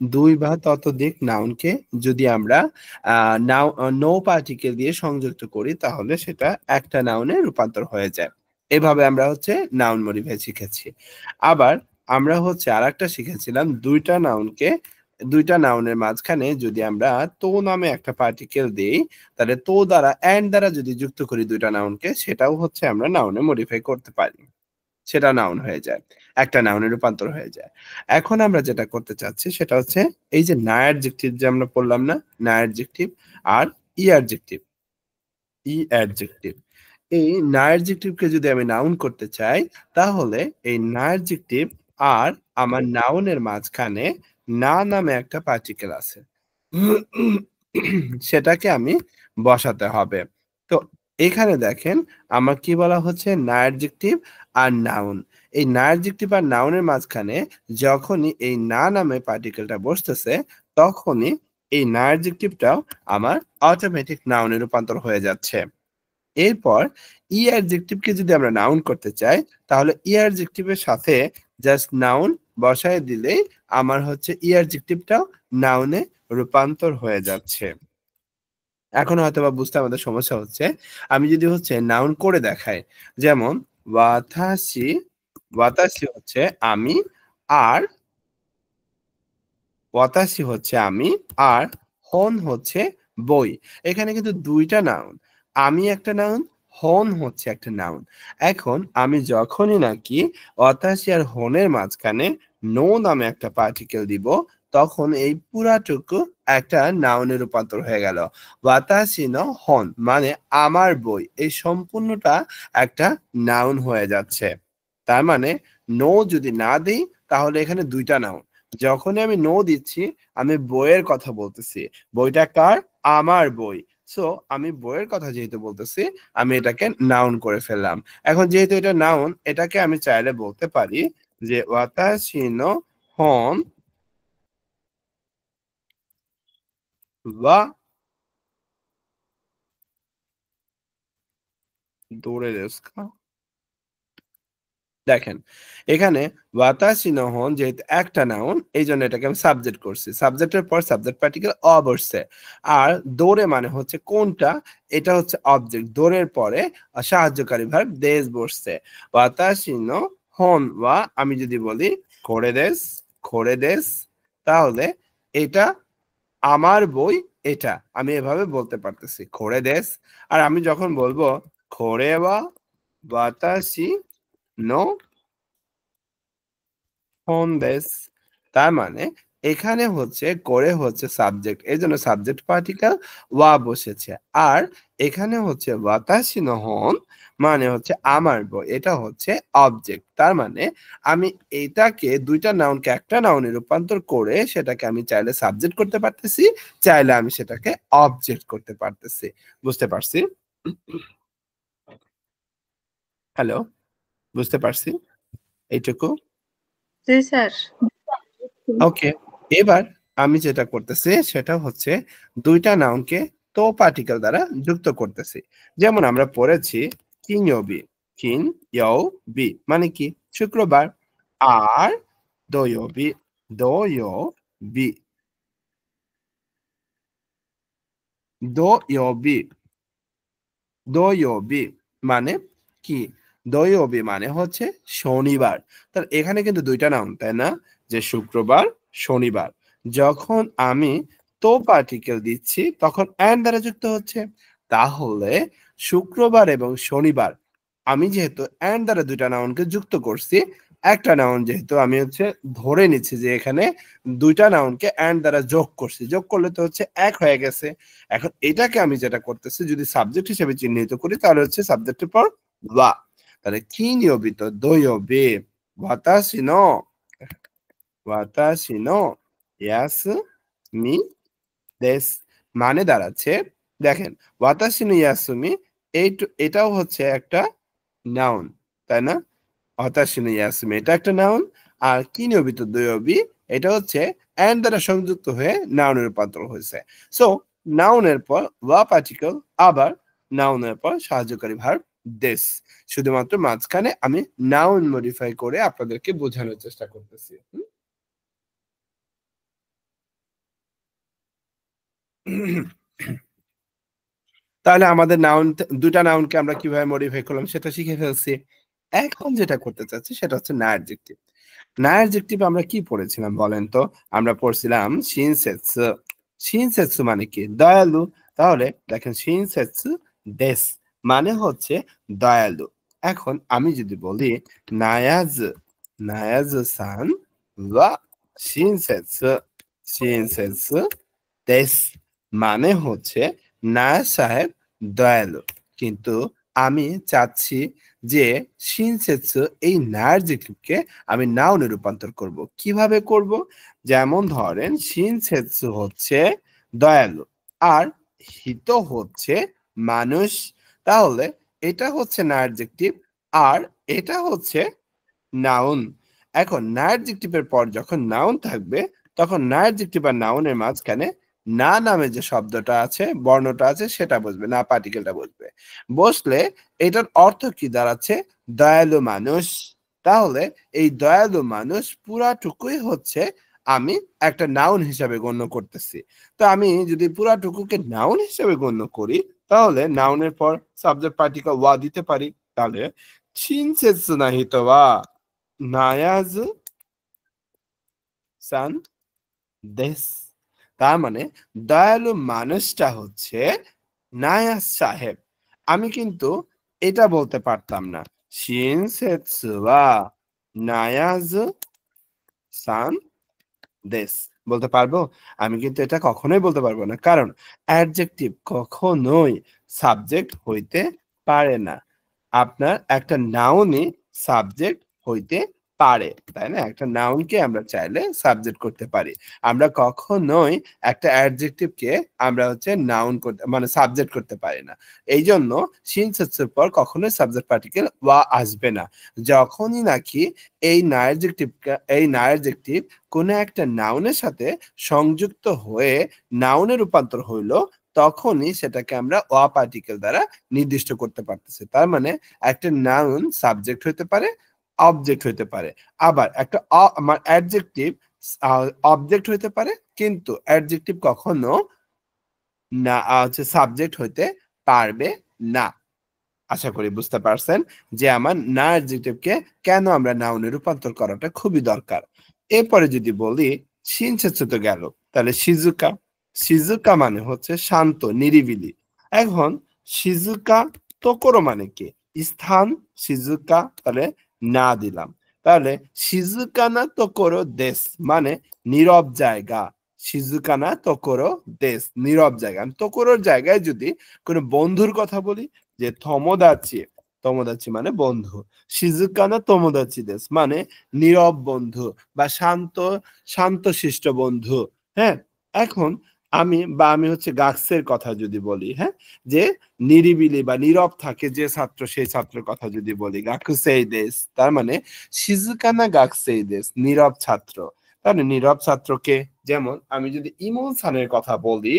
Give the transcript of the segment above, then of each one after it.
দুই বা ততোধিক নাউনকে যদি আমরা নো পার্টিকেল দিয়ে সংযুক্ত করি তাহলে সেটা একটা নাউনে রূপান্তর হয়ে যায়। এভাবে আমরা হচ্ছে নাউন মডিফাই শিখেছি। আবার আমরা হচ্ছে আরেকটা শিখেছিলাম দুইটা নাউনের মাঝখানে যদি আমরা তো নামে একটা পার্টিকেল দেই, তাহলে তো দ্বারা এন্ড দ্বারা যদি যুক্ত করি দুইটা নাউনকে, সেটাও হচ্ছে আমরা নাউনে মডিফাই করতে পারি, সেটা নাউন হয়ে যায়, একটা নাউনে রূপান্তর হয়ে যায়। এখন আমরা যেটা করতে চাচ্ছি সেটা হচ্ছে এই যে না অ্যাডজেক্টিভ যে আমরা পড়লাম না, না অ্যাডজেক্টিভ আর ই অ্যাডজেক্টিভ, ই অ্যাডজেক্টিভ, এই না অ্যাডজেক্টিভকে যদি আমি নাউন করতে চাই, তাহলে এই না অ্যাডজেক্টিভ আর আমার নাউনের মাঝখানে না নামে একটা পার্টিকেল আছে, সেটাকে আমি বসাতে হবে। তো এখানে দেখেন আমার কি বলা হচ্ছে, না অ্যাডজেক্টিভ আর নাউন। এই না অ্যাডজেক্টিভ আর নাউনের মাঝখানে যখনই এই না নামে পার্টিকেলটা বসতেছে, তখনই এই না অ্যাডজেক্টিভটাও আমার অটোমেটিক নাউনে রূপান্তর হয়ে যাচ্ছে। এরপর ই অ্যাডজেক্টিভকে যদি আমরা নাউন করতে চাই, তাহলে ই অ্যাডজেক্টিভের সাথে জাস্ট নাউন বসায় দিলেই আমার হচ্ছে ই অ্যাডজেক্টিভটাও নাউনে রূপান্তর হয়ে যাচ্ছে। এখন হয়তো বা বুঝতে আমাদের সমস্যা হচ্ছে। আমি যদি হচ্ছে নাউন করে দেখাই, যেমন ওয়াতাশি, ওয়াতাশি হচ্ছে আমি, আর ওয়াতাশি হচ্ছে আমি, আর হন হচ্ছে বই। এখানে কিন্তু দুইটা নাউন, আমি একটা নাউন, হন হচ্ছে একটা নাউন। এখন আমি যখনই নাকি ওয়াতাশি আর হনের মাঝখানে নো নামে একটা পার্টিকেল দিব, তখন এই পুরাটুকু একটা নাউনে রূপান্তর হয়ে গেল। ওয়াতাশি ন হন মানে আমার বই, এই সম্পূর্ণটা একটা নাউন হয়ে যাচ্ছে। তার মানে নো যদি না দিই, তাহলে এখানে দুইটা নাউন। যখনই আমি নো দিচ্ছি, আমি বইয়ের কথা বলতেছি। বইটা কার? আমার বই। সো আমি বইয়ের কথা যেহেতু বলতেছি, আমি এটাকে নাউন করে ফেললাম। এখন যেহেতু এটা নাউন, এটাকে আমি চাইলে বলতে পারি যে ওয়াতাশি নো হন ওয়া দোরে দেসু কা? দেখেন এখানে ওয়াতাশি নো হন যেহেতু একটা নাউন, এই জন্য এটাকে আমি সাবজেক্ট করছি। সাবজেক্টের পর সাবজেক্ট পার্টিকেল অ বসছে। আর দোরে মানে হচ্ছে কোনটা, এটা হচ্ছে অবজেক্ট। দোরের পরে সাহায্যকারী ভার্ব দেশ বসছে। ওয়াতাশি নো হন ওয়া আমি যদি বলি কোরে দেস, কোরে দেস, তাহলে এটা আমার বই, এটা আমি এভাবে বলতে পারতেছি কোরে দেস। আর আমি যখন বলবো কোরে ওয়া ওয়াতাশি নো হন্দেস, তার মানে এখানে হচ্ছে করে হচ্ছে সাবজেক্ট, এই জন্য সাবজেক্ট পার্টিকেল ওয়া বসেছে। আর এখানে হচ্ছে ওয়াতাশি নো হন মানে হচ্ছে আমার বই, এটা হচ্ছে অবজেক্ট। তার মানে আমি এটাকে দুইটা নাউনকে একটা নাউনে রূপান্তর করে সেটাকে আমি চাইলে সাবজেক্ট করতে পারতেছি, চাইলে আমি সেটাকে অবজেক্ট করতে পারতেছি। বুঝতে পারছি? হ্যালো, বুঝতে পারছি এইটুকু? জি স্যার। ওকে, এবার আমি যেটা করতেছি সেটা হচ্ছে দুইটা নাউনকে তো পার্টিকেল দ্বারা যুক্ত করতেছি। যেমন আমরা পড়েছি কিনইওবি, কিন ইয়ো বি মানে কি শুক্রবার, আর দোয়বি, দোয়বি, দোয়বি, দোয়বি মানে কি? দোয়বি মানে হচ্ছে শনিবার। তার এখানে কিন্তু দুইটা নাউন, তাই না? যে শুক্রবার, শনিবার। যখন আমি তো পার্টিকেল দিচ্ছি তখন এন্ড দ্বারা যুক্ত হচ্ছে। তাহলে শুক্রবার এবং শনিবার, আমি যেহেতু এন্ড দ্বারা দুইটা নাউনকে যুক্ত করছি, একটা নাউন যেহেতু আমি হচ্ছে ধরে নিচ্ছি যে এখানে দুইটা নাউনকে এন্ড দ্বারা যোগ করছি, যোগ করলে তো হচ্ছে এক হয়ে গেছে। এখন এটাকে আমি যেটা করতেছি যদি সাবজেক্ট হিসেবে চিহ্নিত করি, তাহলে হচ্ছে সাবজেক্টের পর ওয়া। তাহলে কিনিওবিতো দোয়োবে ওয়াতাশি নো, ওয়াতাশি নো ইয়াসুমি দেস মানে দাঁড়াচ্ছে, দেখেন ওয়াতাশি নো ইয়াসুমি, এটাও হচ্ছে একটা নাউন, তাই না? ওয়াতাশি নো ইয়াসুমি এটা একটা নাউন, আর কিনিওবিতো দোয়োবি এটা হচ্ছে এন্ড দ্বারা সংযুক্ত হয়ে নাউনে রূপান্তর হয়েছে। সো নাউনের পর ওয়া পার্টিকেল, আবার নাউনের পর সাহায্যকারী ভার্ব দেস। শুধুমাত্র মাঝখানে আমি নাউন মডিফাই করে আপনাদেরকে বোঝানোর চেষ্টা করতেছি। তাহলে আমাদের নাউন দুটা নাউনকে আমরা কিভাবে মডিফাই করলাম সেটা শিখে ফেলছি। এখন যেটা করতে চাচ্ছি সেটা হচ্ছে না অ্যাডজেক্টিভ। না অ্যাডজেক্টিভ আমরা কি পড়েছিলাম বলেন তো? আমরা পড়ছিলাম শিনসেৎসু। শিনসেৎসু মানে কি? দয়ালু। তাহলে দেখেন শিনসেৎসু দেস মানে হচ্ছে দয়ালু। এখন আমি যদি বলি নায়াজ, নায়াজ সান ওয়া শিনসেৎসু, শিনসেৎসু দেস মানে হচ্ছে নায়াজ সাহেব দয়ালু। কিন্তু আমি চাচ্ছি যে শিনসেৎসু এই না অ্যাডজেক্টিভকে আমি নাউনে রূপান্তর করব। কিভাবে করব? যেমন ধরেন শিনসেৎসু হচ্ছে দয়ালু আর হিত হচ্ছে মানুষ। তাহলে এটা হচ্ছে না অ্যাডজেক্টিভ আর এটা হচ্ছে নাউন। এখন না অ্যাডজেক্টিভের পর যখন নাউন থাকবে তখন না অ্যাডজেক্টিভ আর নাউনের মাঝখানে না নামে যে শব্দটা আছে, বর্ণটা আছে, সেটা বসবে, না পার্টিকেলটা বসবে। বসলে এটার অর্থ কি দাঁড়াচ্ছে? দয়ালু মানুষ। তাহলে এই দয়ালু মানুষ পুরাটুকুই হচ্ছে আমি একটা নাউন হিসাবে গণ্য করতেছি। তো আমি যদি পুরাটুকুকে নাউন হিসাবে গণ্য করি তাহলে নাউনের পর সাবজেক্ট পার্টিকেল ওয়া দিতে পারি। তাহলে শিনসেৎসু নাহিতো ওয়া নায়াজ সান দেস। তার মানে দয়ালু মানুষটা হচ্ছে নায়াজ সাহেব। আমি কিন্তু এটা বলতে পারতাম না শিনসেৎসু ওয়া নায়াজ সান দেস বলতে পারবো? আমি কিন্তু এটা কখনোই বলতে পারবো না, কারণ অ্যাডজেক্টিভ কখনোই সাবজেক্ট হইতে পারে না। আপনার একটা নাউনই সাবজেক্ট হইতে পারে, তাই না? একটা নাউনকে আমরা চাইলে সাবজেক্ট করতে পারি। আমরা কখনোই একটা অ্যাডজেক্টিভকে আমরা হচ্ছে নাউন করতে মানে সাবজেক্ট করতে পারি না। এই জন্য শিনসেৎসুর পর কখনোই সাবজেক্ট পার্টিকেল ওয়া আসবে না। যখনই নাকি এই না অ্যাডজেক্টিভ কোনো একটা নাউনের সাথে সংযুক্ত হয়ে নাউনে রূপান্তর হইলো তখনই সেটাকে আমরা অ পার্টিকেল দ্বারা নির্দিষ্ট করতে পারতেছি। তার মানে একটা নাউন সাবজেক্ট হইতে পারে, অবজেক্ট হইতে পারে। আবার একটা অ্যাডজেক্টিভ অবজেক্ট হইতে পারে, কিন্তু অ্যাডজেক্টিভ কখনো না হচ্ছে সাবজেক্ট হইতে পারবে না। আশা করি বুঝতে পারছেন যে আমার না অ্যাডজেক্টিভকে কেন আমরা নাউনে রূপান্তর করাটা খুবই দরকার। এরপরে যদি বলি শিনসেৎসু তো গেল, তাহলে শিজুকা। শিজুকা মানে হচ্ছে শান্ত, নিরিবিলি। এখন শিজুকা তোকোরো মানে কি? স্থান। শিজুকা তাহলে না দিলাম। তাহলে শিজুকানা তোকোরো দেশ মানে নীরব জায়গা। শিজুকানা তোকোরো দেশ নীরব জায়গা। আমি তোকোরোর জায়গায় যদি কোনো বন্ধুর কথা বলি যে তোমোদাচি, তোমোদাচি মানে বন্ধু। শিজুকানা তোমোদাচি দেশ মানে নীরব বন্ধু বা শান্ত, শান্তশিষ্ট বন্ধু। হ্যাঁ, এখন আমি হচ্ছে গাক্সের কথা যদি বলি, হ্যাঁ, যে নিরিবিলি বা নীরব থাকে যে ছাত্র, সেই ছাত্রের কথা যদি বলি গাকুসেই দেশ, তার মানে শিজুকানা গাকুসেই দেশ নীরব ছাত্র। তাহলে নীরব ছাত্রকে, যেমন আমি যদি ইমন সানের কথা বলি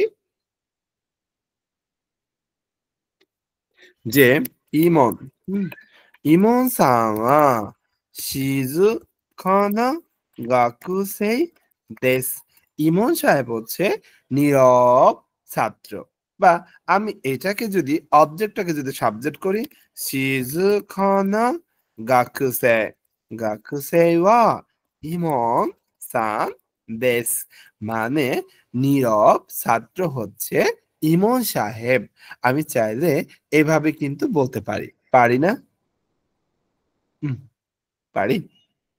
যে ইমন, ইমন সান ওয়া শিজুকানা গাকুসেই দেশ। ইমন সাহেব হচ্ছে নীরব ছাত্র। বা আমি এটাকে যদি অবজেক্টটাকে যদি সাবজেক্ট করি শিজুকানা গাকুসেই, গাকুসেই ওয়া ইমন সান দেশ মানে নীরব ছাত্র হচ্ছে ইমন সাহেব। আমি চাইলে এভাবে কিন্তু বলতে পারি, পারি না? হুম, পারি।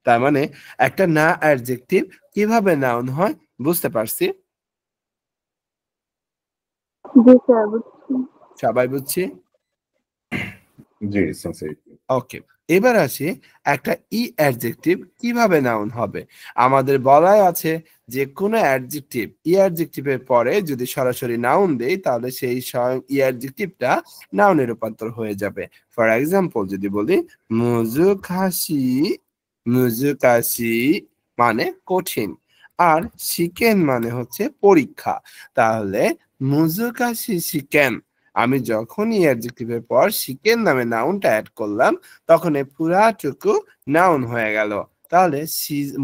তার মানে একটা না অ্যাডজেক্টিভ কিভাবে নাউন হয় বুঝতে পারছি। জি স্যার, বুঝছি। সবাই বুঝছি? জি সেন্সেই। ওকে, এবার আসি একটা ই অ্যাডজেক্টিভ কিভাবে নাউন হবে। আমাদের বলাই আছে যে কোনো অ্যাডজেক্টিভ ই অ্যাডজেক্টিভের পরে যদি সরাসরি নাউন দেই তাহলে সেই স্বয়ং ই অ্যাডজেক্টিভটা নাউনে রূপান্তর হয়ে যাবে। ফর এক্সাম্পল যদি বলি মুজুকাশি, মুজুকাশি মানে কঠিন, আর শিকেন মানে হচ্ছে পরীক্ষা। তাহলে মুজুকাশি শিকেন, আমি যখনই অ্যাডজেক্টিভের পর শিকেন নামে নাউনটা অ্যাড করলাম তখন এই পুরাটুকু নাউন হয়ে গেল। তাহলে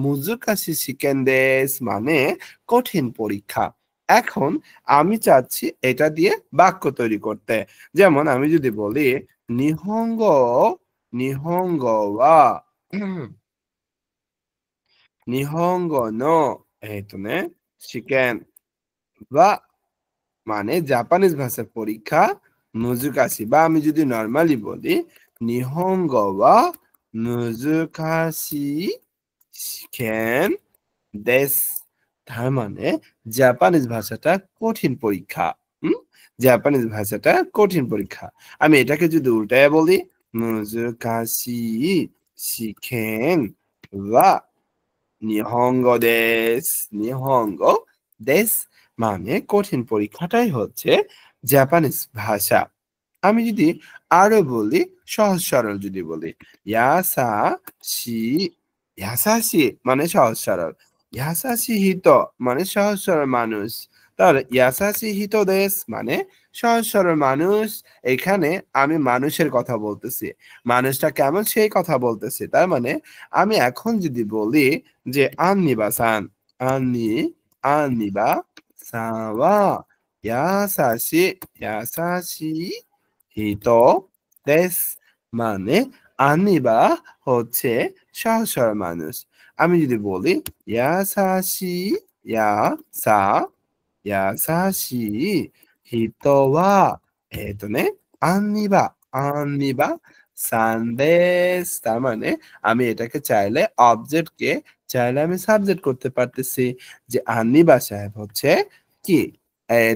মুজুকাশি শিকেন দেস মানে কঠিন পরীক্ষা। এখন আমি চাচ্ছি এটা দিয়ে বাক্য তৈরি করতে। যেমন আমি যদি বলি নিহঙ্গ নিহঙ্গ ওয়া নিহঙ্গ নো শিকেন বা মানে জাপানিজ ভাষার পরীক্ষা মুজুকাশি, বা আমি যদি নরমালি বলি নিহঙ্গ ওয়া মুজুকাশি শিকেন দেশ, তার মানে জাপানিজ ভাষাটা কঠিন পরীক্ষা। হুম, জাপানিজ ভাষাটা কঠিন পরীক্ষা। আমি এটাকে যদি উল্টায় বলি মুজুকাশি শিখেন ওয়া নিহঙ্গ দেশ, নিহঙ্গ দেশ মানে কঠিন পরীক্ষাটাই হচ্ছে জাপানিজ ভাষা। আমি যদি আরো বলি সহজ সরল যদি বলি ইয়াসাশি, ইয়াসাশি মানে সহজ সরল, ইয়াসাশি হিত মানে সহজ সরল মানুষ, তাহলে ইয়াসাশি হিত দেশ মানে সহজ সরল মানুষ। এখানে আমি মানুষের কথা বলতেছি, মানুষটা কেমন সেই কথা বলতেছি। তার মানে আমি এখন যদি বলি যে আন্নিবাসান, আন্নি আন্নিবা সাওয়া ইয়াসাশি ইয়াসাশি হিতো দেশ মানে আনিবা হচ্ছে সহজ সরল মানুষ। আমি যদি বলি ইয়াসাশি ইয়াসা ইয়াসাশি হিতো ওয়া আনিবা আনিবা সানদেশ, তার মানে আমি এটাকে চাইলে অবজেক্টকে চাইলে আমি সাবজেক্ট করতে পারতেছি যে আনিবা সাহেব হচ্ছে কি,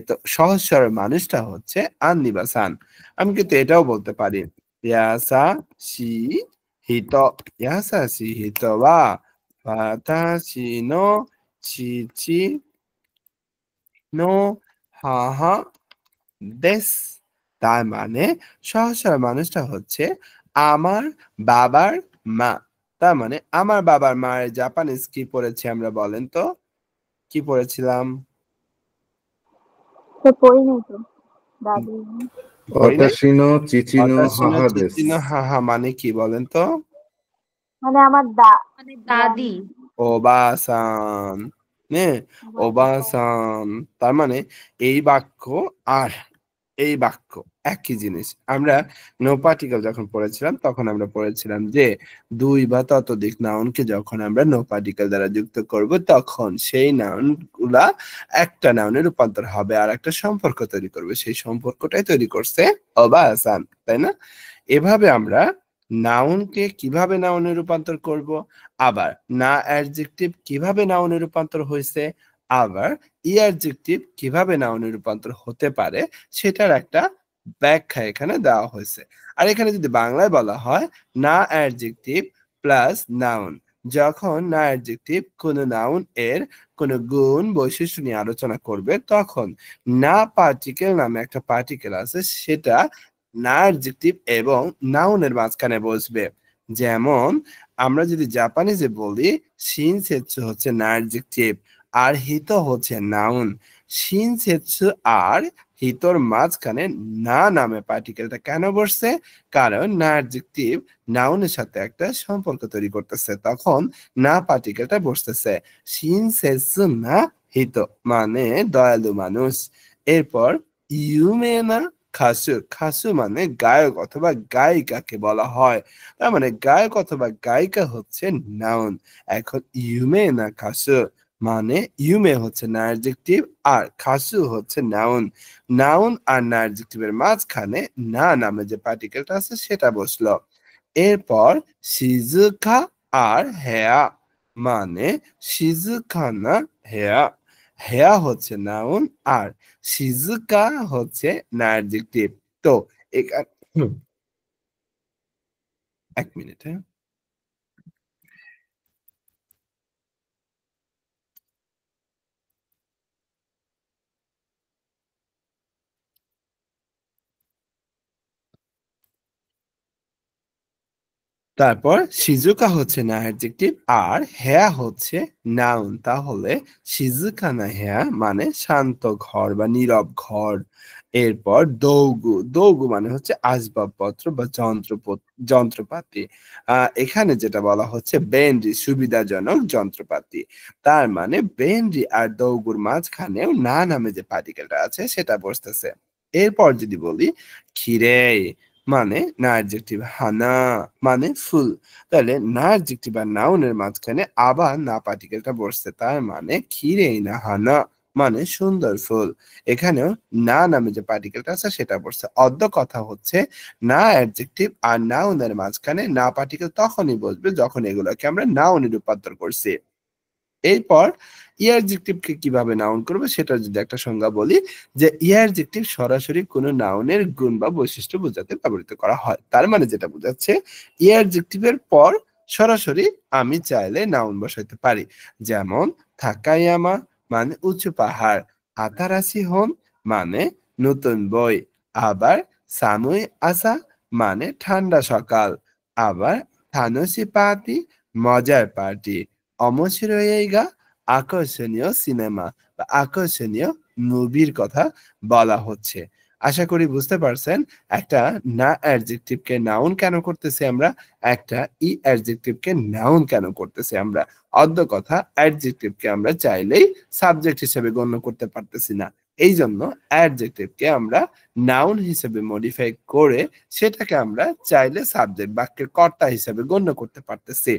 তো সহজ সরল মানুষটা হচ্ছে আনিবা সান। আমি কিন্তু এটাও বলতে পারি ইয়াসাশি হিত, ইয়াসাশি হিত ওয়া ওয়াতাশি নো চিচি নো হাহা দেশ, তার মানে সহজ সরল মানুষটা হচ্ছে আমার বাবার মা। তার মানে আমার বাবার মায়ের জাপানিজ কি পড়েছি আমরা, বলেন তো কি পড়েছিলাম? সে পড়িনি তো দাদি। পড়ি নাই। অতাশিনো চিচিনো অতাশিনো হাহা দেশ। চিচিনো হাহা মানে কি বলেন তো? মানে আমার মানে দাদি। ওবাসান, নে ওবাসান, তার মানে এই বাক্য আর এই বাক্য একই জিনিস। আমরা নো পার্টিকেল যখন পড়েছিলাম তখন আমরা পড়েছিলাম যে দুই বা ততোধিক নাউনকে যখন আমরা নো পার্টিকেল দ্বারা যুক্ত করব তখন সেই নাউন গুলা একটা নাউনে রূপান্তর হবে আর একটা সম্পর্ক তৈরি করবে, সেই সম্পর্কটাই তৈরি করছে অবাসান, তাই না? এভাবে আমরা নাউনকে কিভাবে নাউনে রূপান্তর করব, আবার না অ্যাডজেক্টিভ কিভাবে নাউনে রূপান্তর হয়েছে, আবার ই অ্যাডজেক্টিভ কিভাবে নাউনে রূপান্তর হতে পারে সেটার একটা ব্যাখ্যা এখানে দেওয়া হয়েছে। আর এখানে যদি বাংলায় বলা হয় না অ্যাডজেক্টিভ প্লাস নাউন, যখন না অ্যাডজেক্টিভ কোনো নাউন এর কোনো গুণ বৈশিষ্ট্য নিয়ে আলোচনা করবে তখন না পার্টিকেল নামে একটা পার্টিকেল আছে সেটা না অ্যাডজেক্টিভ এবং নাউনের মাঝখানে বসবে। যেমন আমরা যদি জাপানিজে বলি শিনসেৎসু হচ্ছে না অ্যাডজেক্টিভ আর হিত হচ্ছে নাউন, শিনসেৎসু আর হিতোর মাঝখানে না নামে পার্টিকেলটা কেন বসছে, কারণ না অ্যাডজেক্টিভ নাউনের সাথে একটা সম্পর্ক তৈরি করতেছে, তখন না পার্টিকেলটা বসতেছে। শিনসেৎসু না হিতো মানে দয়ালু মানুষ। এরপর ইউমেনা খাসু, খাসু মানে গায়ক অথবা গায়িকাকে বলা হয়, তার মানে গায়ক অথবা গায়িকা হচ্ছে নাউন। এখন ইউমে না খাসু মানে ইউমে হচ্ছে না অ্যাডজেক্টিভ আর খাসু হচ্ছে নাউন, নাউন আর না অ্যাডজেক্টিভের মাঝখানে না নামে যে পার্টিকেলটা আছে সেটা বসলো। এরপর শিজুকা আর হেয়া মানে শিজুকা না হেয়া, হেয়া হচ্ছে নাউন আর শিজুকা হচ্ছে না অ্যাডজেক্টিভ। তো এখানে এক মিনিট, হ্যাঁ। তারপর শিজুকা হচ্ছে না অ্যাডজেক্টিভ আর হেয়া হচ্ছে নাউন। তাহলে শিজুকা না হেয়া মানে শান্ত ঘর বা নীরব ঘর। এরপর দৌগু, দৌগু মানে হচ্ছে আসবাবপত্র বা যন্ত্রপাতি। এখানে যেটা বলা হচ্ছে বেন্ডি সুবিধাজনক যন্ত্রপাতি। তার মানে বেন্ডি আর দৌগুর মাঝখানেও না নামে যে পার্টিকেলটা আছে সেটা বসতেছে। এরপর যদি বলি খিরে মানে না অ্যাডজেক্টিভ, হানা মানে ফুল। তাহলে না অ্যাডজেক্টিভ আর নাউনের মাঝখানে আবার না পার্টিকেলটা বসছে, তার মানে খিরে না হানা মানে সুন্দর ফুল। এখানেও না নামে যে পার্টিকেলটা আছে সেটা বসছে। অদ্য কথা হচ্ছে না অ্যাডজেক্টিভ আর নাউনের মাঝখানে না পার্টিকেল তখনই বসবে যখন এগুলোকে আমরা নাউনে রূপান্তর করছি। এরপর ইয়ারজেক্টিভকে কিভাবে নাউন করবে সেটা যদি একটা সংজ্ঞা বলি, যে ইয়ারজেক্টিভ সরাসরি কোনো নাউনের গুণ বা বৈশিষ্ট্য বোঝাতে ব্যবহৃত করা হয়। তার মানে যেটা বোঝাচ্ছে ইয়ারজেক্টিভের পর সরাসরি আমি চাইলে নাউন বসাইতে পারি। যেমন থাকায়ামা মানে উঁচু পাহাড়, আতারাশি হন মানে নতুন বই, আবার সামুই আসা মানে ঠান্ডা সকাল, আবার থানসি পার্টি মজার পার্টি, অমসিরোইগা আকর্ষণীয় সিনেমা বা আকর্ষণীয় মুভির কথা বলা হচ্ছে। আশা করি বুঝতে পারছেন একটা না অ্যাডজেক্টিভকে নাউন কেন করতেছি আমরা, একটা ই অ্যাডজেক্টিভকে নাউন কেন করতেছি আমরা। অদ্য কথা অ্যাডজেক্টিভকে আমরা চাইলেই সাবজেক্ট হিসেবে গণ্য করতে পারতেছি না, এই জন্য অ্যাডজেক্টিভকে আমরা নাউন হিসেবে মডিফাই করে সেটাকে আমরা চাইলে সাবজেক্ট বাক্যের কর্তা হিসেবে গণ্য করতে পারতেছি।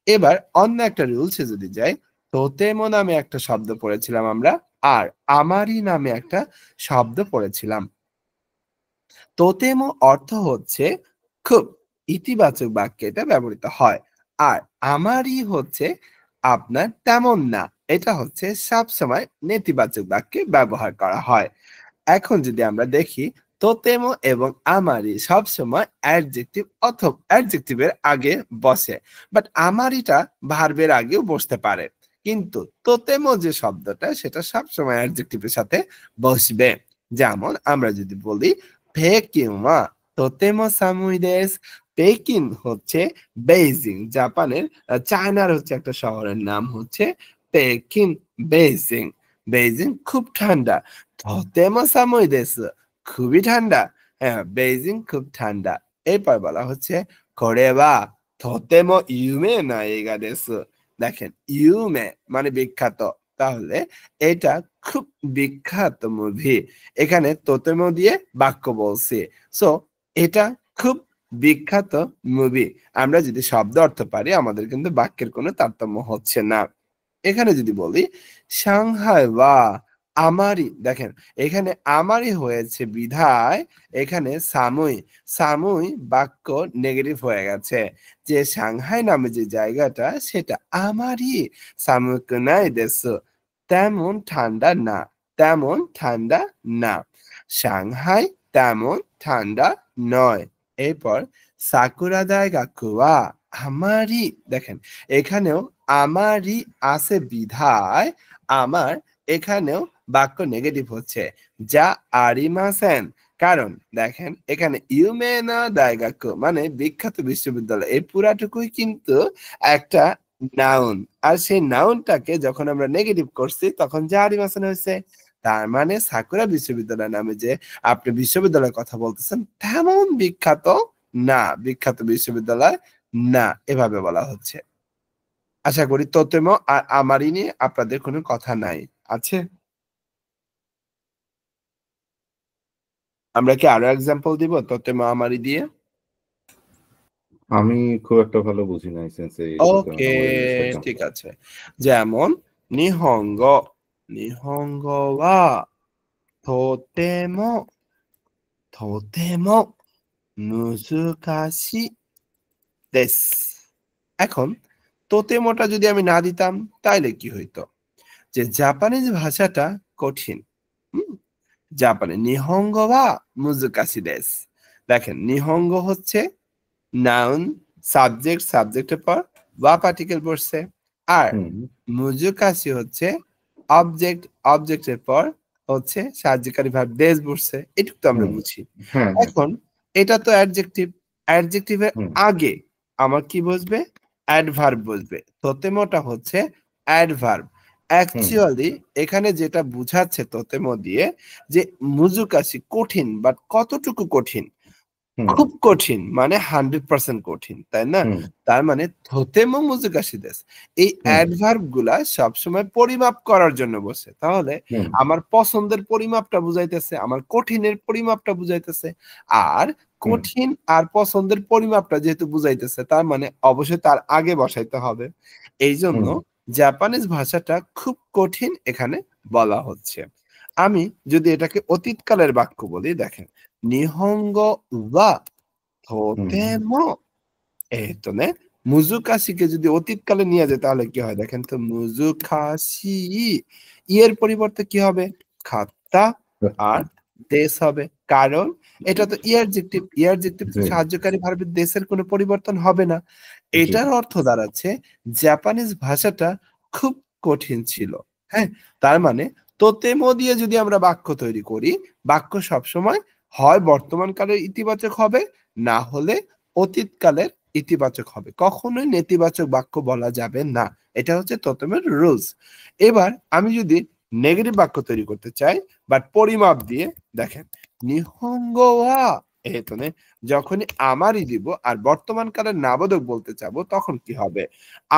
এবার অন্য একটা রুলসে যদি যাই, তোতেমো নামে একটা শব্দ পড়েছিলাম আমরা, আর আমারই নামে একটা শব্দ পড়েছিলাম। তোতেমো অর্থ হচ্ছে খুব, ইতিবাচক বাক্যে এটা ব্যবহৃত হয়। আর আমারই হচ্ছে আপনার তেমন না, এটা হচ্ছে সবসময় নেতিবাচক বাক্যে ব্যবহার করা হয়। এখন যদি আমরা দেখি তোতেমো এবং আমারি সবসময় অ্যাডজেক্টিভ অথবা অ্যাডজেক্টিভের আগে বসে, বাট আমারিটা ভার্বের আগেও বসতে পারে, কিন্তু তোতেমো যে শব্দটা সেটা সবসময় অ্যাডজেক্টিভের সাথে বসবে। যেমন আমরা যদি বলি পেকিং ওয়া তোতেমো সামুই দেস, পেকিং হচ্ছে বেইজিং, জাপানের চায়নার হচ্ছে একটা শহরের নাম হচ্ছে পেকিং। বেইজিং, বেইজিং খুব ঠান্ডা। তোতেমো সামুই দেসু খুবই ঠান্ডা। হ্যাঁ, বেইজিং খুব ঠান্ডা। এরপর বলা হচ্ছে কোরে ওয়া তোতেমো ইউমে না এইগা দেসু। দেখেন ইউমে মানে বিখ্যাত, তাহলে এটা খুব বিখ্যাত মুভি। এখানে তোতেমো দিয়ে বাক্য বলছি, সো এটা খুব বিখ্যাত মুভি। আমরা যদি শব্দ অর্থ পারি আমাদের কিন্তু বাক্যের কোনো তারতম্য হচ্ছে না। এখানে যদি বলি সাংহাই বা আমারই, দেখেন এখানে আমারই হয়েছে বিধায় এখানে সামুই, সামুই বাক্য নেগেটিভ হয়ে গেছে, যে সাংহাই নামে যে জায়গাটা সেটা আমারই। সামুকুনাই দেশো তেমন ঠান্ডা না, তেমন ঠান্ডা না। সাংহাই তেমন ঠান্ডা নয়। এরপর সাকুরা দাইগাকু ওয়া আমারই, দেখেন এখানেও আমারই আছে বিধায় আমার এখানেও বাক্য নেগেটিভ হচ্ছে, যা আরিমাসেন। কারণ দেখেন এখানে ইউমেনা দাইগাকু মানে বিখ্যাত বিশ্ববিদ্যালয়, এই পুরাটুকুই কিন্তু একটা নাউন, আর সেই নাউনটাকে যখন আমরা নেগেটিভ করছি তখন যা আরিমাসেন হয়েছে। তার মানে সাকুরা বিশ্ববিদ্যালয় নামে যে আপনি বিশ্ববিদ্যালয়ের কথা বলতেছেন তেমন বিখ্যাত না, বিখ্যাত বিশ্ববিদ্যালয় না, এভাবে বলা হচ্ছে। আশা করি তোতেমো আর আমারই নিয়ে আপনাদের কোনো কথা নাই আছে। আমরা কি আরো এক্সাম্পল দিব তোতেমো আমারই দিয়ে? আমি খুব একটা ভালো বুঝি নাই সেন্সেই, ওকে, ঠিক আছে। যেমন নিহঙ্গ, নিহঙ্গ ওয়া তোতেমো তোতেমো মুজুকাশি দেসু। এখন তোতেমোটা যদি আমি না দিতাম তাইলে কি হইতো, যে জাপানিজ ভাষাটা কঠিন। হুম, জাপানে নিহঙ্গ বা মুজুকাশি দেস। দেখেন নিহঙ্গ হচ্ছে নাউন, সাবজেক্ট, সাবজেক্টের পর বা পার্টিকেল বসছে, আর মুজুকাশি হচ্ছে অবজেক্ট, অবজেক্টের পর হচ্ছে সাহায্যকারী ভার্ব দেশ বসছে, এটুকু তো আমরা বুঝি। এখন এটা তো অ্যাডজেক্টিভ, অ্যাডজেক্টিভের আগে আমার কি বুঝবে? অ্যাডভার্ব বুঝবে। তোতেমোটা হচ্ছে অ্যাডভার্ব। অ্যাকচুয়ালি এখানে যেটা বুঝাচ্ছে তোতেমো দিয়ে যে মুজুকাশি কঠিন, বাট কতটুকু কঠিন? খুব কঠিন মানে 100% কঠিন, তাই না? তার মানে তোতেমো মুজুকাশি দেশু। এই অ্যাডভার্ব গুলা সবসময় পরিমাপ করার জন্য বসে। তাহলে আমার পছন্দের পরিমাপটা বুঝাইতেছে, আমার কঠিনের পরিমাপটা বুঝাইতেছে। আর কঠিন আর পছন্দের পরিমাপটা যেহেতু বুঝাইতেছে, তার মানে অবশ্যই তার আগে বসাইতে হবে। এই জন্য জাপানিজ ভাষাটা খুব কঠিন এখানে বলা হচ্ছে। আমি যদি এটাকে অতীতকালের বাক্য বলি, দেখেন নিহঙ্গো ওয়া তোতেমো নে মুজুকাশিকে যদি অতীতকালে নিয়ে যায় তাহলে কি হয় দেখেন তো, মুজুকাশি এর পরিবর্তে কি হবে? খাত্তা আর দেশ হবে। কারণ এটা তো ইয়ারজেক্টিভ, ইয়ারজেক্টিভ সাহায্যকারী ভার্বের দেশের কোনো পরিবর্তন হবে না। এটার অর্থ দাঁড়াচ্ছে জাপানিজ ভাষাটা খুব কঠিন ছিল। হ্যাঁ, তার মানে তোতেমো দিয়ে যদি আমরা বাক্য তৈরি করি, বাক্য সবসময় হয় বর্তমান কালের ইতিবাচক হবে, না হলে অতীতকালের ইতিবাচক হবে। কখনোই নেতিবাচক বাক্য বলা যাবে না। এটা হচ্ছে তোতেমোর রুলস। এবার আমি যদি নেগেটিভ বাক্য তৈরি করতে চাই, বাট পরিমাপ দিয়ে, দেখেন নিহঙ্গো ওয়া এতনে যখনই আমারই দিব আর বর্তমান কালের নাবোধক বলতে চাবো, তখন কি হবে?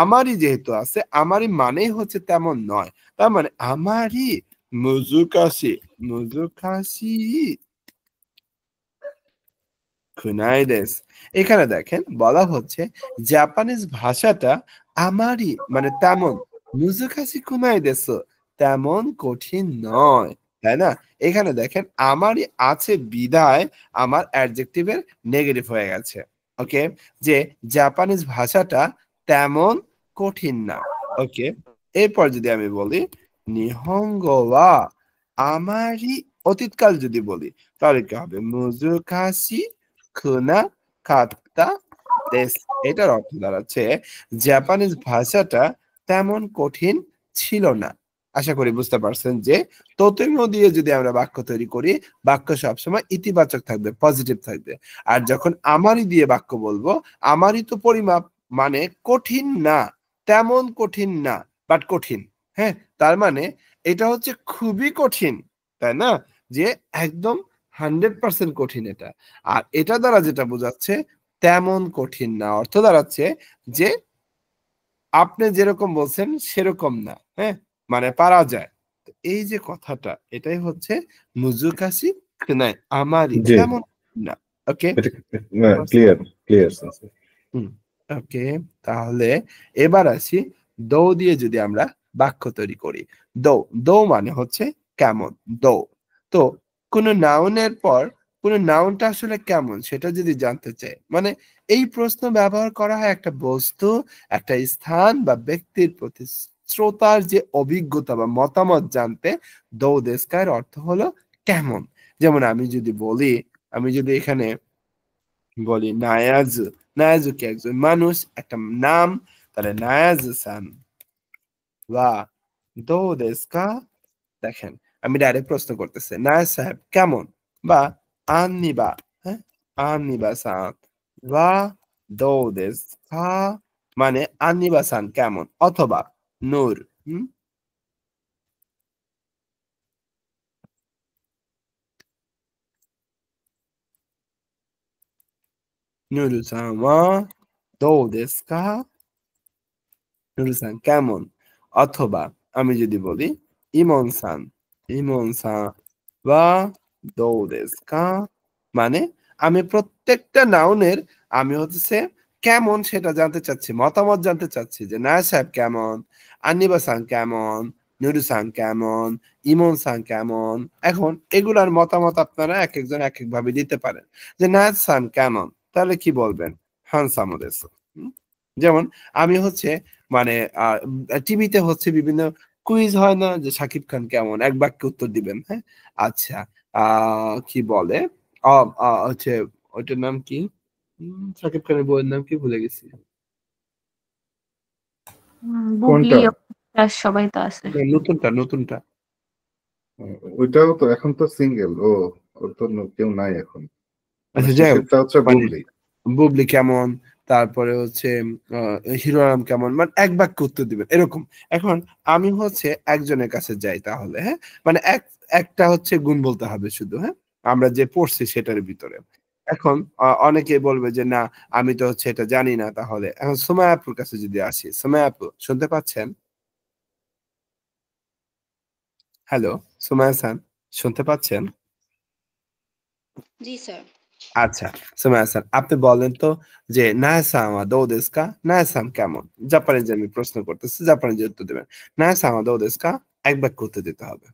আমারই যেহেতু আছে, আমারই মানেই হচ্ছে তেমন নয়। তার মানে আমারই মুজুকাশি, মুজুকাশি কুনাই দেশু। এখানে দেখেন বলা হচ্ছে জাপানিজ ভাষাটা আমারই মানে তেমন, মুজুকাশি কুনাই দেশু তেমন কঠিন নয়, তাই না? এখানে দেখেন আমারই আছে বিদায় আমার অ্যাডজেক্টিভের নেগেটিভ হয়ে গেছে। ওকে, যে জাপানিজ ভাষাটা তেমন কঠিন না। ওকে, এরপর যদি আমি বলি নিহঙ্গো ওয়া আমারই অতীতকাল যদি বলি, তাহলে কি হবে? মুজুকাশি খুনা কাত্তা দেশ। এটার অর্থ দাঁড়াচ্ছে জাপানিজ ভাষাটা তেমন কঠিন ছিল না। আশা করি বুঝতে পারছেন যে তোতেমো দিয়ে যদি আমরা বাক্য তৈরি করি, বাক্য সবসময় ইতিবাচক থাকবে, পজিটিভ থাকবে। আর যখন আমারই দিয়ে বাক্য বলবো, আমারই তো পরিমাপ মানে কঠিন না, তেমন কঠিন না, বাট কঠিন। হ্যাঁ, তার মানে এটা হচ্ছে খুবই কঠিন, তাই না? যে একদম 100% কঠিন এটা। আর এটা দ্বারা যেটা বোঝাচ্ছে তেমন কঠিন না, অর্থ দাঁড়াচ্ছে যে আপনি যেরকম বলছেন সেরকম না। হ্যাঁ, মানে পারা যায়। তো এই যে কথাটা, এটাই হচ্ছে মুজুকাশি নাই, আমারই জি, তেমন না। ওকে, এটা ক্লিয়ার, ক্লিয়ার সেন্সে। ওকে, তাহলে এবার আসি দৌ দিয়ে যদি আমরা বাক্য তৈরি করি। দৌ, দৌ মানে হচ্ছে কেমন, দৌ। তো কোন নাউনের পর কোন নাউনটা আসলে কেমন সেটা যদি জানতে চাই, মানে এই প্রশ্ন ব্যবহার করা হয় একটা বস্তু, একটা স্থান বা ব্যক্তির প্রতি শ্রোতার যে অভিজ্ঞতা বা মতামত জানতে দৌ দেশকার অর্থ হলো কেমন। যেমন আমি যদি বলি, আমি যদি এখানে বলি নায়াজু, নায়াজু কি একজন মানুষ, একটা নাম, তাহলে নায়াজু সান বা দো দেশকা। দেখেন আমি ডাইরেক্ট প্রশ্ন করতেছি, নায়াজ সাহেব কেমন, বা আন্নিবা, হ্যাঁ আন্নিবা সান বা দো দেশকা, মানে আন্নিবা সান কেমন, অথবা নূর, নূর সান ওয়া দো দেশকা, নুরুসান কেমন। অথবা আমি যদি বলি ইমন সান, ইমন সান বা দো দেশু কা, মানে আমি প্রত্যেকটা নাউনের আমি হচ্ছে কেমন সেটা জানতে চাচ্ছি, মতামত জানতে চাচ্ছি, যে নায়া সাহেব কেমন, আন্নিবা সান কেমন, নুরুসান কেমন, ইমন সান কেমন। এখন এগুলার মতামত আপনারা এক একজন এক এক ভাবে দিতে পারেন। যে নায়া সান কেমন, তাহলে কি বলবেন? হানসামো দেশু। যেমন আমি হচ্ছে মানে টিভিতে হচ্ছে বিভিন্ন কুইজ হয় না, যে শাকিব খান কেমন, এক বাক্যে উত্তর দিবেন। হ্যাঁ, আচ্ছা, কি বলে হচ্ছে ওইটার নাম কি, শাকিব খানের বইয়ের নাম কি ভুলে গেছি। বুবলি কোনটা? সবাই তো আছে। নতুনটা, নতুনটা। ওইটাও তো এখন তো সিঙ্গেল, ওর তো কেউ নাই এখন। মানে আচ্ছা যাই হোক, শেষেরটা হচ্ছে মানে বুবলি। বুবলি কেমন, তারপরে হচ্ছে হিরো আলম কেমন, মানে এক বাক্য উত্তর দিবেন এরকম। এখন আমি হচ্ছে একজনের কাছে যাই তাহলে, হ্যাঁ, মানে একটা হচ্ছে গুণ বলতে হবে শুধু, হ্যাঁ, আমরা যে পড়ছি সেটার ভিতরে। এখন অনেকে বলবে যে না আমি তো হচ্ছে এটা জানি না, তাহলে এখন সুমাইয়া আপুর কাছে যদি আসি, সুমাইয়া আপু শুনতে পাচ্ছেন? হ্যালো, সুমাইয়া খান শুনতে পাচ্ছেন? জি স্যার। আচ্ছা, সুমাইয়া খান আপনি বলেন তো যে নায়াসামা দো দেশু কা, নায়াসাম কেমন? জাপানিজ আমি প্রশ্ন করতেছি, জাপানিজে উত্তর দেবেন। নায়াসামা দো দেশু কা, এক বাক্য উত্তর দিতে হবে।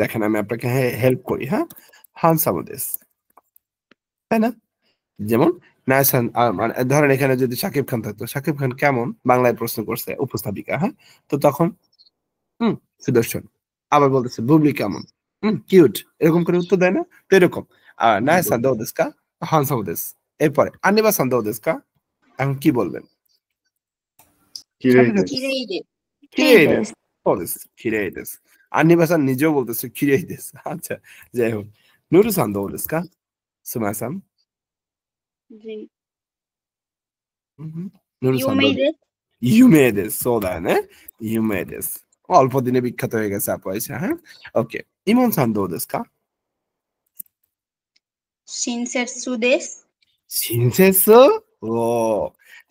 দেখেন আমি আপনাকে হেল্প করি, হ্যাঁ, হানসামা দেশু, তাই না? যেমন নায়াসান মানে ধরেন এখানে যদি শাকিব খান থাকতো, শাকিব খান কেমন বাংলায় প্রশ্ন করছে উপস্থাপিকা, হ্যাঁ, তো তখন সুদর্শন। আবার বলতেছে বুবলি কেমন, কিউট, এরকম করে উত্তর দেয় না? তো এরকম নায়াসান দো দেশু কা, হানসামা দেশু। এরপরে আন্নিবাসান দো দেশু কা, এখন কি বলবেন? সাথে সাথে কিরেই দে। কিরেই দেশু,そうです綺麗です。আন্নিবাসান নিজেও বলতেছে কিরেই দেশু। আচ্ছা, যাই হোক। নুরু সান দো দেশু কা, সুমাইয়া সান? জি। নুরু সান দো ইউমেই দে। 有名です。そうだよね。有名です。অল্প দিনে বিখ্যাত হয়ে গেছে আপু এসে, হ্যাঁ? ওকে। ইমন সান দো দেশু কা? শিনসেটসু দেশ। শিনসেটসু? ও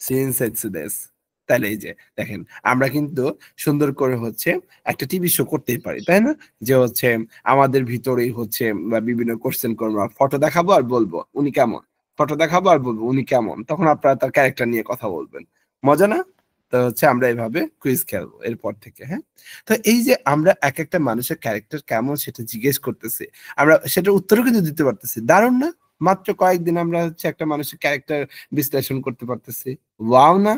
শিনসেটসু দেশু। তাহলে এই যে দেখেন আমরা কিন্তু সুন্দর করে হচ্ছে একটা টিভি শো করতেই পারি, তাই না? যে হচ্ছে আমাদের ভিতরেই হচ্ছে বা বিভিন্ন কোশ্চেন করবো, ফটো দেখাবো আর বলবো উনি কেমন, ফটো দেখাবো আর বলবো উনি কেমন, তখন আপনারা তার ক্যারেক্টার নিয়ে কথা বলবেন। মজা না? তো হচ্ছে আমরা এইভাবে কুইজ খেলবো এরপর থেকে, হ্যাঁ। তো এই যে আমরা এক একটা মানুষের ক্যারেক্টার কেমন সেটা জিজ্ঞেস করতেছি, আমরা সেটার উত্তরও কিন্তু দিতে পারতেছি, দারুণ না? মাত্র কয়েকদিন আমরা হচ্ছে একটা মানুষের ক্যারেক্টার বিশ্লেষণ করতে পারতেছি। ওয়াও না?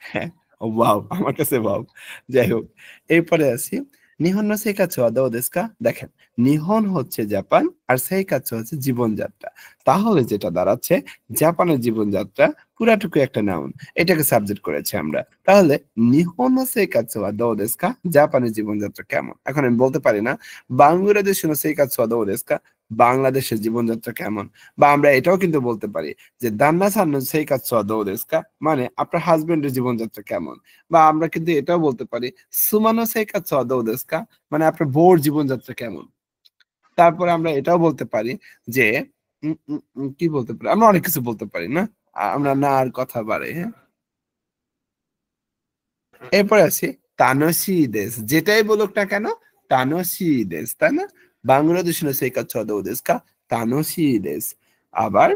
হ্যাঁ, ওয়াও, আমার কাছে ওয়াও। যাই হোক, এরপরে আসি Nihon no সেইকাতসু wa dou desu ka? দেখেন নিহন হচ্ছে জাপান আর সেইকাতসু হচ্ছে জীবনযাত্রা। তাহলে যেটা দাঁড়াচ্ছে জাপানের জীবনযাত্রা পুরাটুকু একটা নাউন, এটাকে সাবজেক্ট করেছি আমরা। তাহলে Nihon no সেইকাতসু wa dou desu ka? জাপানের জীবনযাত্রা কেমন? এখন আমি বলতে পারি না Bangladesh no সেইকাতসু wa dou desu ka? বাংলাদেশের জীবনযাত্রা কেমন? বা আমরা এটাও কিন্তু বলতে পারি যে দান্না সান no সেইকাতসু wa dou desu ka? মানে আপনার হাজবেন্ডের জীবনযাত্রা কেমন? বা আমরা কিন্তু এটাও বলতে পারি সুমানো সেইকাতসু wa dou desu ka? মানে আপনার বউর জীবনযাত্রা কেমন? তারপরে আমরা এটাও বলতে পারি যে কি বলতে পারি? আমরা অনেক কিছু বলতে পারি না? আমরা না আর কথা বাড়াই, হ্যাঁ? এরপরে আসি তানোশি দেশ। যেটাই বলুক না কেন তানোশি দেশ, তাই না? Bangladesh no সেইকাতসু wa dou desu ka? তানোশি দেশ। আবার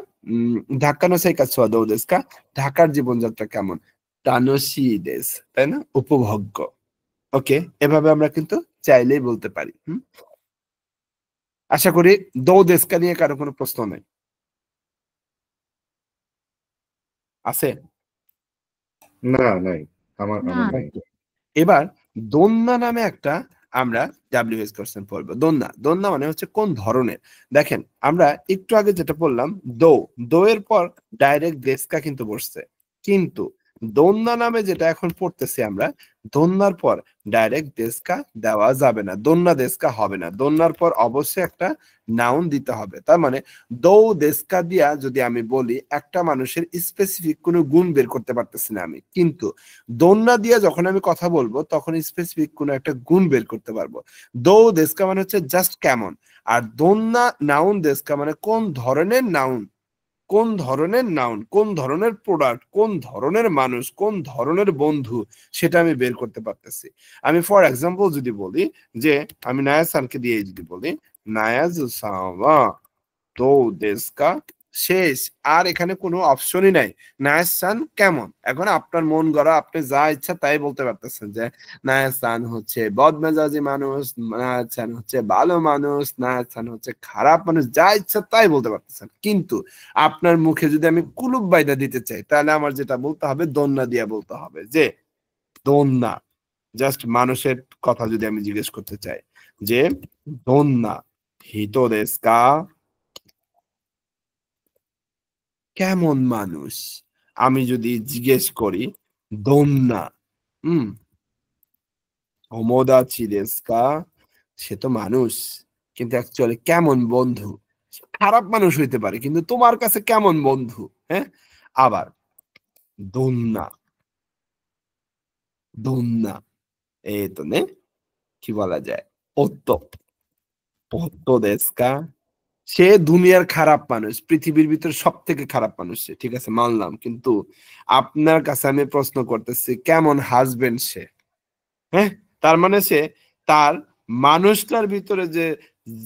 Dhaka no সেইকাতসু wa dou desu ka? ঢাকার জীবনযাত্রা কেমন? তানোশি দেশ, তাই না? উপভোগ্য। ওকে, এভাবে আমরা কিন্তু চাইলেই বলতে পারি। আশা করি দো দেশু কা নিয়ে কারো কোনো প্রশ্ন নেই। আছে? না, নাই। আমার না। নাই। এবার দোন্না নামে একটা আমরা WH কোশ্চেন পড়বো। দোন্না, দোন্না মানে হচ্ছে কোন ধরনের। দেখেন আমরা একটু আগে যেটা বললাম দো, দো এর পর ডাইরেক্ট দেশকা কিন্তু বসছে, কিন্তু দোন্না নামে যেটা এখন পড়তেছি আমরা, দোন্নার পর ডাইরেক্ট দেশকা দেওয়া যাবে না, দোন্না দেশকা হবে না, দোন্নার পর অবশ্যই একটা নাউন দিতে হবে। তার মানে দৌ দেশকা দিয়া যদি আমি বলি একটা মানুষের স্পেসিফিক কোনো গুণ বের করতে পারতেছি না আমি, কিন্তু দোন্না দিয়ে যখন আমি কথা বলবো তখন স্পেসিফিক কোনো একটা গুণ বের করতে পারবো। দো দেশকা মানে হচ্ছে জাস্ট কেমন, আর দোন্না নাউন দেশকা মানে কোন ধরনের নাউন, কোন ধরনের নাউন, কোন ধরনের প্রোডাক্ট, কোন ধরনের মানুষ, কোন ধরনের বন্ধু, সেটা আমি বের করতে পারতেছি। আমি ফর এক্সাম্পল যদি বলি যে আমি নায়াজ সানকে দিয়ে যদি বলি নায়াজ সাওয়া তো দেশকা, শেষ, আর এখানে কোনো অপশনই নাই। নায়াজ সান কেমন, এখন আপনার মন গড়া আপনি যা ইচ্ছা তাই বলতে পারতেছেন যে নায়াজ সান হচ্ছে বদমেজাজি মানুষ, নায়াজ সান হচ্ছে ভালো মানুষ, নায়াজ সান হচ্ছে খারাপ মানুষ, যা ইচ্ছা তাই বলতে পারতেছেন। কিন্তু আপনার মুখে যদি আমি কুলুপ বাইদা দিতে চাই তাহলে আমার যেটা বলতে হবে দোন্না দিয়ে বলতে হবে, যে দোন্না, জাস্ট মানুষের কথা যদি আমি জিজ্ঞেস করতে চাই যে দোন্না হিতো দেশকা, কেমন মানুষ, আমি যদি জিজ্ঞেস করি দোন্না ওমোদাচি দেশু কা, সে তো মানুষ, কিন্তু অ্যাকচুয়ালি কেমন বন্ধু? খারাপ মানুষ হইতে পারে, কিন্তু তোমার কাছে কেমন বন্ধু? হ্যাঁ, আবার দন্না, দন্না এই তো নে কি বলা যায়, অত্য, অত্য দেশকা, সে দুনিয়ার খারাপ মানুষ, পৃথিবীর ভিতর সব থেকে খারাপ মানুষ সে, ঠিক আছে মানলাম, কিন্তু আপনার কাছে আমি প্রশ্ন করতেছি কেমন হাজবেন্ড সে? হ্যাঁ, তার মানে সে তার মানুষটার ভিতরে যে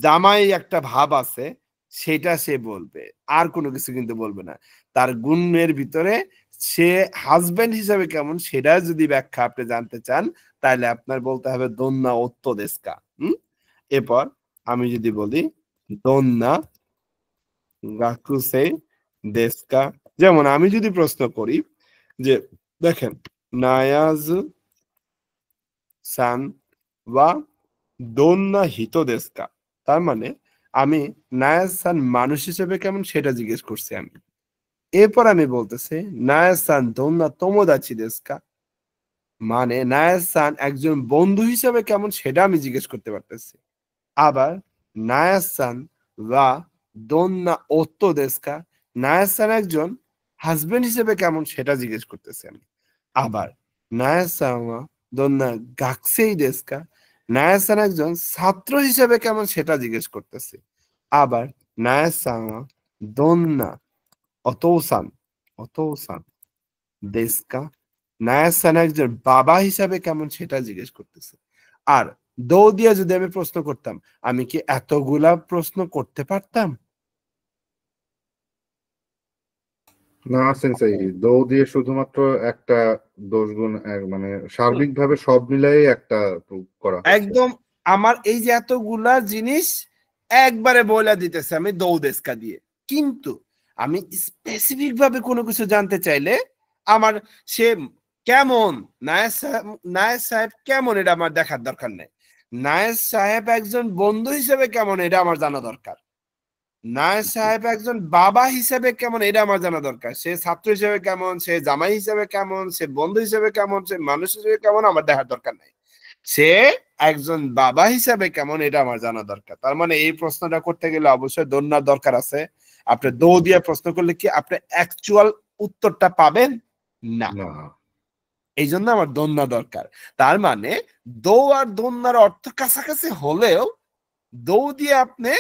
জামাই একটা ভাব আছে সেটা সে বলবে, আর কোনো কিছু কিন্তু বলবে না। তার গুণের ভিতরে সে হাজবেন্ড হিসাবে কেমন সেটা যদি ব্যাখ্যা আপনি জানতে চান, তাহলে আপনার বলতে হবে দন্না অত্য দেশকা। এরপর আমি যদি বলি দন্না গাকুসে দেশকা, যেমন আমি যদি প্রশ্ন করি যে দেখেন নায়াজ সান বা দোন্না হিত দেশকা, তার মানে আমি নায়াজ সান মানুষ হিসেবে কেমন সেটা জিজ্ঞেস করছি আমি। এরপর আমি বলতেছি নায়াজ সান দোন্না তোমোদাচি দেশকা, মানে নায়াজ সান একজন বন্ধু হিসেবে কেমন সেটা আমি জিজ্ঞেস করতে পারতেছি। আবার নায়াজ সান বা দোন্না ওত্তো দেশকা, নায়াজ সান একজন হাজবেন্ড হিসেবে কেমন সেটা জিজ্ঞেস করতেছি আমি। আবার নায়াজ সান ওয়া দোন্না গাকসেই দেশকা, নায়াজ সান একজন ছাত্র হিসেবে কেমন সেটা জিজ্ঞেস করতেছি। আবার নায়াজ সান ওয়া দোন্না অতৌসান, অতৌসান দেশকা, নায়াজ সান একজন বাবা হিসাবে কেমন সেটা জিজ্ঞেস করতেছে। আর দৌ দিয়ে যদি আমি প্রশ্ন করতাম, আমি কি এতগুলা প্রশ্ন করতে পারতাম? না সেন্সাই, দৌ দিয়ে শুধুমাত্র একটা দোষ গুণ মানে সার্বিকভাবে সব মিলাই একটা proof করা হচ্ছে। একদম আমার এই যে এতগুলা জিনিস একবারে বলে দিতেছে আমি দৌ দেশকা দিয়ে, কিন্তু আমি স্পেসিফিক ভাবে কোনো কিছু জানতে চাইলে আমার সে কেমন, নায়েব সাহেব কেমন এটা আমার দেখার দরকার নেই। নায়েব সাহেব একজন বন্ধু হিসেবে কেমন এটা আমার জানা দরকার। নায়েব সাহেব একজন বাবা হিসেবে কেমন এটা আমার জানা দরকার। সে ছাত্র হিসেবে কেমন, সে জামাই হিসেবে কেমন, সে বন্ধু হিসেবে কেমন, সে মানুষ হিসেবে কেমন আমার দেখার দরকার নাই। সে একজন বাবা হিসাবে কেমন এটা আমার জানা দরকার। তার মানে এই প্রশ্নটা করতে গেলে অবশ্যই দন্যার দরকার আছে। আপনি দৌ দিয়ে প্রশ্ন করলে কি আপনি অ্যাকচুয়াল উত্তরটা পাবেন না, না, এই জন্য আমার দন্যা দরকার। তার মানে দৌ আর দন্যার অর্থ কাছাকাছি হলেও দৌ দিয়ে আপনি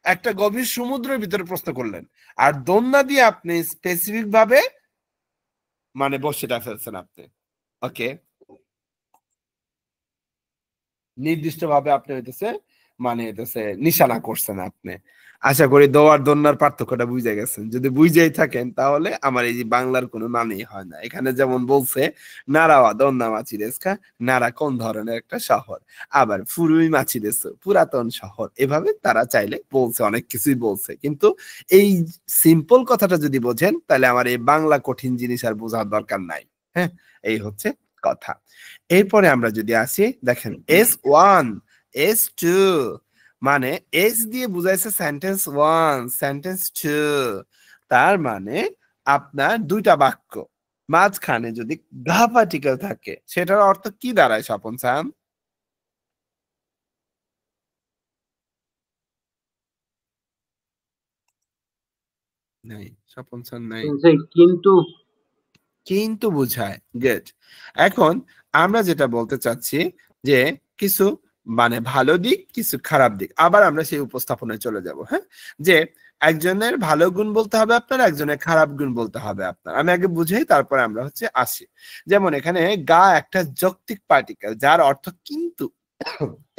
একটা গভীর সমুদ্রের ভিতরে প্রশ্ন করলেন, আর দন্যা দিয়ে আপনি স্পেসিফিক ভাবে মানে বসেটা ফেলছেন আপনি। ওকে, নির্দিষ্ট ভাবে আপনি হইতেছে মানে হইতেছে নিশানা করছেন আপনি। আশা করি দো আর দন্যার পার্থক্যটা বুঝে গেছেন। যদি বুঝেই থাকেন তাহলে আমার এই যে বাংলার কোনো মানেই হয় না। এখানে যেমন বলছে নারাওয়া দন্যা মাছি দেশকা, নারা কোন ধরনের একটা শহর, আবার ফুরুই মাছি দেশ পুরাতন শহর, এভাবে তারা চাইলে বলছে, অনেক কিছুই বলছে। কিন্তু এই সিম্পল কথাটা যদি বোঝেন তাহলে আমার এই বাংলা কঠিন জিনিস আর বোঝার দরকার নাই। হ্যাঁ, এই হচ্ছে কথা। এরপরে আমরা যদি আসি, দেখেন S1 S2, মানে এস দিয়ে বুঝাইছে সেন্টেন্স 1 সেন্টেন্স 2, তার মানে আপনার দুইটা বাক্য মাঝখানে যদি গা পার্টিকেল থাকে সেটার অর্থ কি দাঁড়ায় স্বপন স্যাম? নাই, স্বপন স্যাম নাই। কিন্তু কিন্তু বুঝায়, গুড। এখন আমরা যেটা বলতে চাচ্ছি যে কিছু মানে ভালো দিক, কিছু খারাপ দিক, আবার আমরা সেই উপস্থাপনায় চলে যাব। হ্যাঁ, যে একজনের ভালো গুণ বলতে হবে আপনার, একজনের খারাপ গুণ বলতে হবে আপনার। আমি আগে বুঝাই, তারপরে আমরা হচ্ছে আসি। যেমন এখানে গা একটা যৌক্তিক পার্টিকেল যার অর্থ কিন্তু,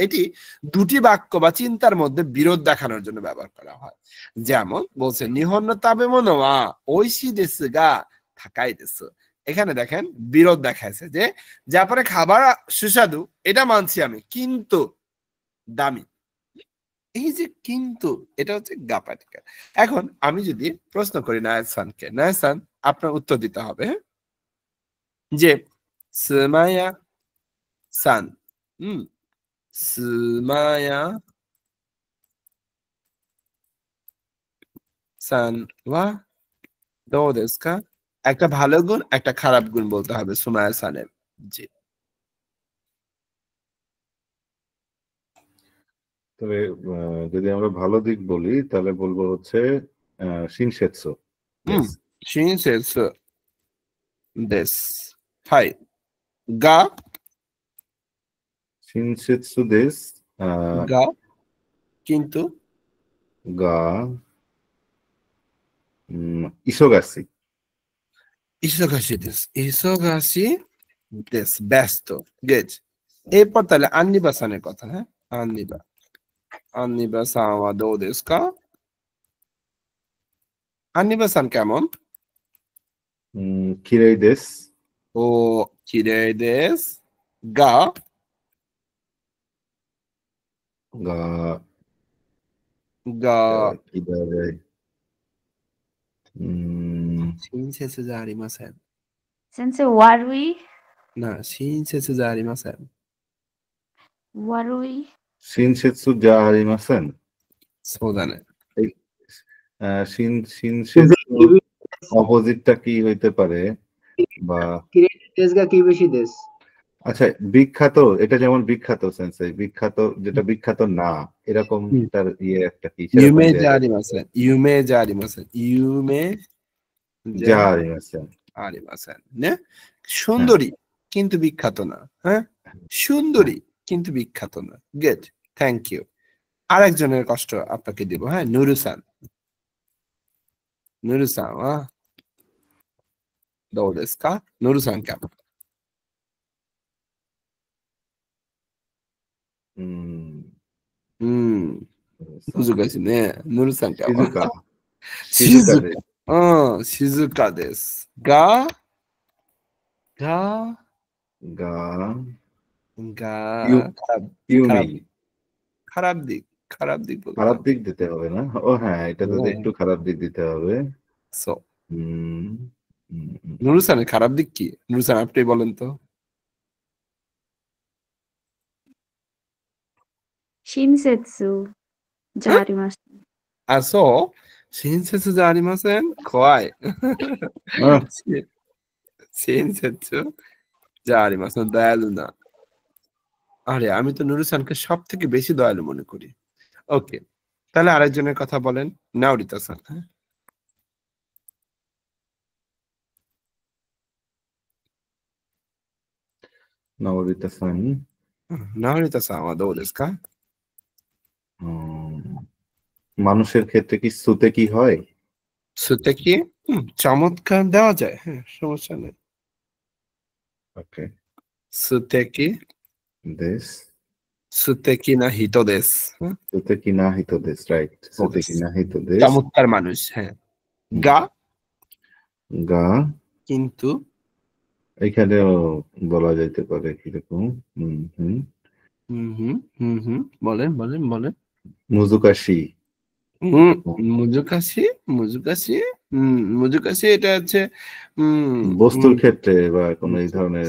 এটি দুটি বাক্য বা চিন্তার মধ্যে বিরোধ দেখানোর জন্য ব্যবহার করা হয়। যেমন বলছে নিহন্ন তাবে মনোয়া ঐশী দেশ গা থাকাই দেশ, এখানে দেখেন বিরোধ দেখাইছে যে যারপরে খাবার সুস্বাদু এটা মানছি আমি, কিন্তু দামি। এই যে কিন্তু, এটা হচ্ছে গা পার্টিকেল। এখন আমি যদি প্রশ্ন করি নায়াজ খানকে, নায়াজ খান আপনার উত্তর দিতে হবে যে স্মায়া সান, স্মায়া সান ওয়া দো দেশ কা, একটা ভালো গুণ একটা খারাপ গুণ বলতে হবে সুমায়া সানের। জি, তবে যদি আমরা ভালো দিক বলি তাহলে বলবো হচ্ছে শিনসেৎসু। হুম, শিনসেৎসু দেস। হাই। গা শিনসেৎসু দেস। গা কিন্তু গা ইসোগাসি। ইসোগাসি দেস। ইসোগাসি দেস, ব্যস্ত। গেজ। এরপর তাহলে আন্নিবাসানের কথা, হ্যাঁ? আন্নিবাসান ওয়া দো দেসু কা? আন্নিবাসান কেমন? কিরেই দেস। ও কিরেই দেস। গা গা গা কি দাঁড়াবে? শিনসেৎসুじゃありません。先生、悪いな、親切じゃありません。悪い শিনসেৎসু যা হারিমাসেন। そうだね。 শিনসেৎসু অপোজিটটা কি হইতে পারে? বা দেশগা কি বেশি দেশ? আচ্ছা, বিখ্যাত, এটা যেমন বিখ্যাত সেন্সে, বিখ্যাত যেটা বিখ্যাত না এরকম তার একটা কি 夢じゃありません。夢じゃありません。夢じ যা ゃ হারিমাসেন। ありません。ね。সুন্দরী কিন্তু বিখ্যাত না। হ্যাঁ? সুন্দরী কিন্তু বিখ্যাত না। গুড। Thank you. আরেকজনের কষ্ট আপনাকে দিব, হ্যাঁ? নুরুসান। নুরুসানはどうですか? ヌルさんকেমন?難しいね。ヌルさんকেমন? 静かです。がখারাপ দিক। খারাপ দিক বলতে খারাপ হবে। দিক দিতে হবে না? ও হ্যাঁ, এটাতে তো একটু খারাপ দিক দিতে হবে। সো নুরুসানের খারাপ দিক কি? নুরুসান আপনি বলেন তো। শিনসেৎসুじゃありません。あ、そう？親切じゃありません？怖い。親切じゃありません。দয়ালু না। আরে আমি তো নুরুসানকে সব থেকে বেশি দয়ালু মনে করি। ওকে, তাহলে আরেকজনের কথা বলেন। নাওরিতা-সান। হ্যাঁ? নাওরিতা-সান। নাওরিতা-সানはどうですか? মানুষের ক্ষেত্রে কি সুতে কি হয়? সুতে কি? চমৎকার দেওয়া যায়। হ্যাঁ, সমস্যা নেই। ওকে। সুতে কি? দেশ। সুতে কি না হিতো দেশ। সুতে কি না হিতো দেশ, রাইট। সুতে কি না হিতো দেশ। চমৎকার মানুষ, হ্যাঁ। গা গা কিন্তু এখানেও বলা যাইতে পারে কিরকম। বলেন বলেন বলেন। মুজুকাশি। মুজুকাশি মুজুকাশি মুজুকাশি এটা হচ্ছে বস্তুর ক্ষেত্রে বা কোন এই ধরনের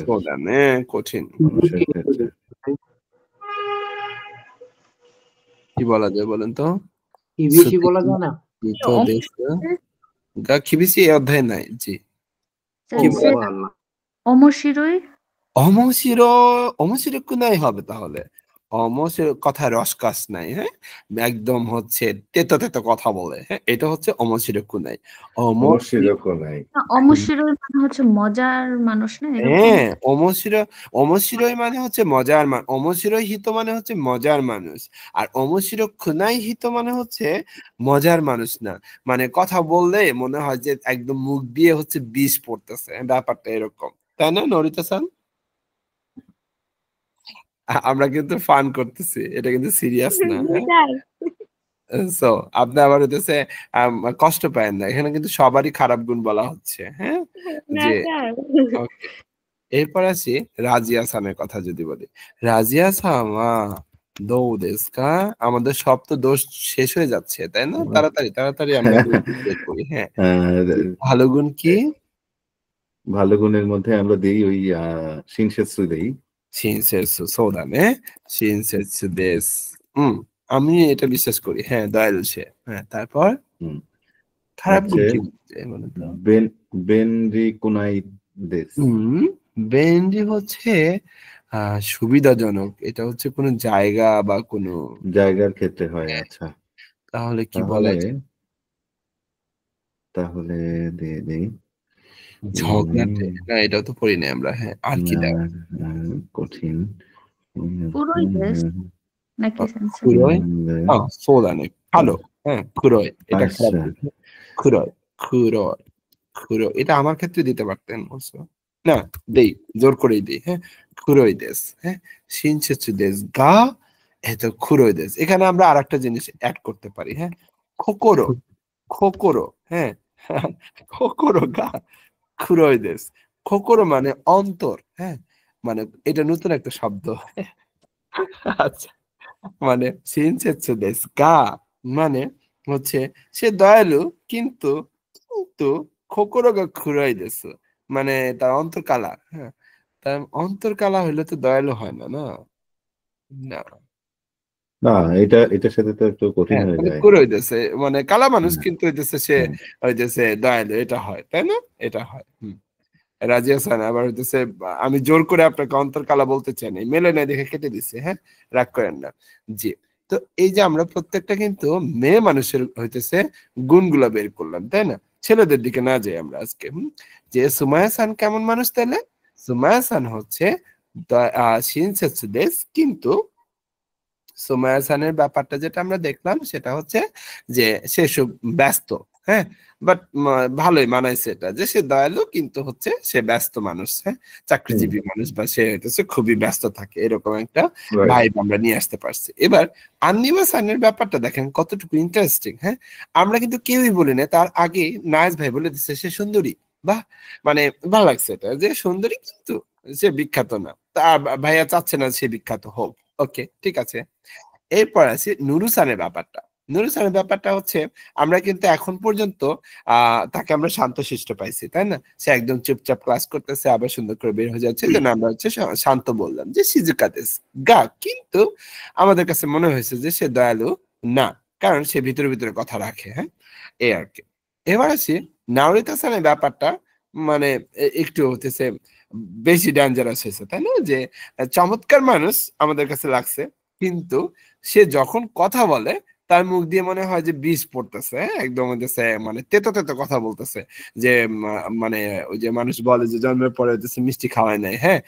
কঠিন মানুষের ক্ষেত্রে কি বলা যায় বলেন তো? কি বেশি বলা যায় না? গা কি বেশি এই অধ্যায় নাই। জি, 先生、面白い অমসিরো কুনাই হবে তাহলে। অমসির কথা রসকাস নাই, হ্যাঁ? একদম হচ্ছে তেতো তেতো কথা বলে, হ্যাঁ? এটা হচ্ছে অমসিরো কুনাই। অমশিরোই মানে হচ্ছে মজার মানুষ না? হ্যাঁ, অমসিরোই মানে হচ্ছে মজার মানুষ। অমসিরোই হিত মানে হচ্ছে মজার মানুষ। আর অমসিরো কুনাই হিত মানে হচ্ছে মজার মানুষ না। মানে কথা বললে মনে হয় যে একদম মুখ দিয়ে হচ্ছে বিষ পড়তেছে। ব্যাপারটা এরকম, তাই না নরিতা-সান? আমরা কিন্তু ফান করতেছি, এটা কিন্তু সিরিয়াস না। সো আপনি আবার হইতেছে কষ্ট পায়েন না, এখানে কিন্তু সবারই খারাপ গুণ বলা হচ্ছে। হ্যাঁ, যে ওকে, এরপর আসি রাজিয়া-সানের কথা যদি বলি। রাজিয়া-সান দো দেশু কা? আমাদের সব তো দোষ শেষ হয়ে যাচ্ছে, তাই না? তাড়াতাড়ি তাড়াতাড়ি আমরা করি। হ্যাঁ, ভালো গুণ কি? ভালো গুণের মধ্যে আমরা দিই ওই শিনসেৎসু দেই। শিনসেৎসু, সোদানে শিনসেৎসু দেশ। আমি এটা বিশ্বাস করি। হ্যাঁ, দয়ালু সে। হ্যাঁ, তারপর খারাপ গুণ কি? বেনরি কুনাই দেশ। বেনরি হচ্ছে সুবিধাজনক এটা হচ্ছে কোনো জায়গা বা কোনো জায়গার ক্ষেত্রে হয়। আচ্ছা, তাহলে কি বলা তাহলে যায়? তাহলে দিয়ে দিই। ঝগড়াটে না, এটাও তো পড়ি নাই আমরা। হ্যাঁ, আর কি দেওয়া? কঠিন। পুরোই দেশ নাকি সেন্স? খুরয় সোলানে ভালো। হ্যাঁ, খুরয় এটা খারাপ আচ্ছা, বলছি। খুরয় খুরয় খুরয় এটা আমার ক্ষেত্রে দিতে পারতেন অবশ্য। না, দেই, জোর করেই দেই। হ্যাঁ, খুরয় দেশ। হ্যাঁ, শিনছেচু দেশ গা এত খুরয় দেশ। এখানে আমরা আরেকটা জিনিস অ্যাড করতে পারি। হ্যাঁ, খোকরো খোকরো। হ্যাঁ, খোকরো গা খুরয় দেশ। খোকরো মানে অন্তর। হ্যাঁ, মানে এটা নতুন একটা শব্দ। আচ্ছা, মানে শিনছেৎসু দেশু গা মানে হচ্ছে সে দয়ালু, কিন্তু কিন্তু খোকরো গা খুরাই দেশু মানে তার অন্তর কালা। হ্যাঁ, তার অন্তর কালা হইলে তো দয়ালু হয় না, না? না। না, এটার সাথে তো একটু কঠিন হ্যাঁ, হয়ে মানে যায়। কুরো হইতেছে মানে কালা মানুষ, হ্যাঁ, কিন্তু হইতেছে সে হ্যাঁ। হইতেছে দয়ালু, এটা হয় তাই না? এটা হয়। রাজি হাসান আবার হইতেছে আমি জোর করে আপনাকে অন্তর কালা বলতে চাই না, মেলে নাই দেখে কেটে দিছে। হ্যাঁ, রাগ করেন না। জি, তো এই যে আমরা প্রত্যেকটা কিন্তু মেয়ে মানুষের হইতেছে গুণগুলা বের করলাম, তাই না? ছেলেদের দিকে না যাই আমরা আজকে। যে সুমায়া হাসান কেমন মানুষ তাহলে? সুমায়া হাসান হচ্ছে শিনসেৎসু দেশ, কিন্তু সুমায়া হাসানের ব্যাপারটা যেটা আমরা দেখলাম সেটা হচ্ছে যে সে খুব ব্যস্ত। হ্যাঁ, বাট ভালোই মানাইছে এটা যে সে দয়ালু, কিন্তু হচ্ছে সে ব্যস্ত মানুষ। হ্যাঁ, চাকরিজীবী মানুষ বা সে হচ্ছে খুবই ব্যস্ত থাকে, এরকম একটা Right. ভাইব আমরা নিয়ে আসতে পারছি। এবার আন্নিমা সানের ব্যাপারটা দেখেন কতটুকু ইন্টারেস্টিং। হ্যাঁ, আমরা কিন্তু কেউই বলি না, তার আগে নায়েজ ভাই বলে দিচ্ছে সে সুন্দরী। বাহ, মানে ভালো লাগছে এটা যে সুন্দরী, কিন্তু সে বিখ্যাত না। তা ভাইয়া চাচ্ছে না সে বিখ্যাত হোক। ওকে, ঠিক আছে। এরপর আছে নুরুসানের ব্যাপারটা। নুরুসানের ব্যাপারটা হচ্ছে আমরা কিন্তু এখন পর্যন্ত তাকে আমরা শান্তশিষ্ট পাইছি, তাই না? সে একদম চুপচাপ ক্লাস করতেছে, আবার সুন্দর করে বের হয়ে যাচ্ছে, যেন আমরা হচ্ছে শান্ত বললাম যে শিজুকা দেস গা, কিন্তু আমাদের কাছে মনে হয়েছে যে সে দয়ালু না, কারণ সে ভিতরে ভিতরে কথা রাখে। হ্যাঁ, এই আর কি। এবার আসি নাওরিতা সানের ব্যাপারটা, মানে একটু হতেছে বেশি ডেঞ্জারাস হয়েছে, তাই না? যে চমৎকার মানুষ আমাদের কাছে লাগছে, কিন্তু সে যখন কথা বলে তার মুখ দিয়ে মনে হয় যে বিষ পড়তেছে। হ্যাঁ, একদম হইতেছে মানে তেতো তেতো কথা বলতেছে। যে মানে ওই যে মানুষ বলে যে জন্মের পরে হইতেছে মিষ্টি খাওয়ায় নাই। হ্যাঁ,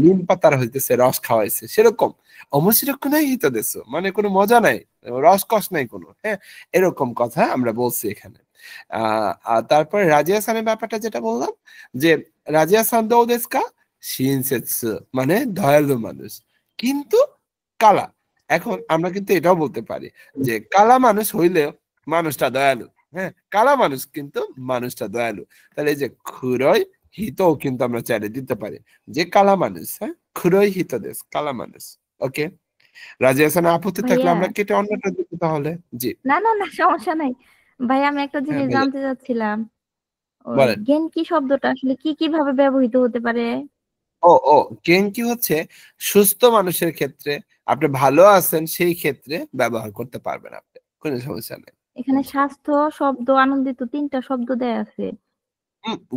নিম পাতার হইতেছে রস খাওয়াইছে, সেরকম অমসিরক্ষ নাই হিত দেশ, মানে কোনো মজা নাই, রস কস নাই কোনো। হ্যাঁ, এরকম কথা আমরা বলছি এখানে। আর তারপরে রাজিয়া হাসানের ব্যাপারটা যেটা বললাম, যে রাজিয়া হাসান দো দেশকা শিনসেৎসু মানে দয়ালু মানুষ, কিন্তু কালা। এখন আমরা কিন্তু এটাও বলতে পারি যে কালা মানুষ হইলেও মানুষটা দয়ালু। হ্যাঁ, কালা মানুষ কিন্তু মানুষটা দয়ালু। তাহলে এই যে খুরই হিতও কিন্তু আমরা চাইলে দিতে পারি যে কালা মানুষ। হ্যাঁ, খুরই হিত দেশ কালা মানুষ। ওকে, রাজি হাসান আপত্তি থাকলে ভাইয়া, আমরা কেটে অন্যটা দিব তাহলে। জি, না না না, সমস্যা নাই। ভাই আমি একটা হ্যাঁ জিনিস ভাইয়া জানতে চাচ্ছিলাম, ওই বলেন। গেনকি শব্দটা আসলে কি কি ভাবে ব্যবহৃত হতে পারে? ও ও গেনকি হচ্ছে সুস্থ মানুষের ক্ষেত্রে, আপনি ভালো আছেন সেই ক্ষেত্রে ব্যবহার করতে পারবেন আপনি, কোনো সমস্যা নেই। এখানে স্বাস্থ্য শব্দ, আনন্দিত, তিনটা শব্দ দেয়া আছে।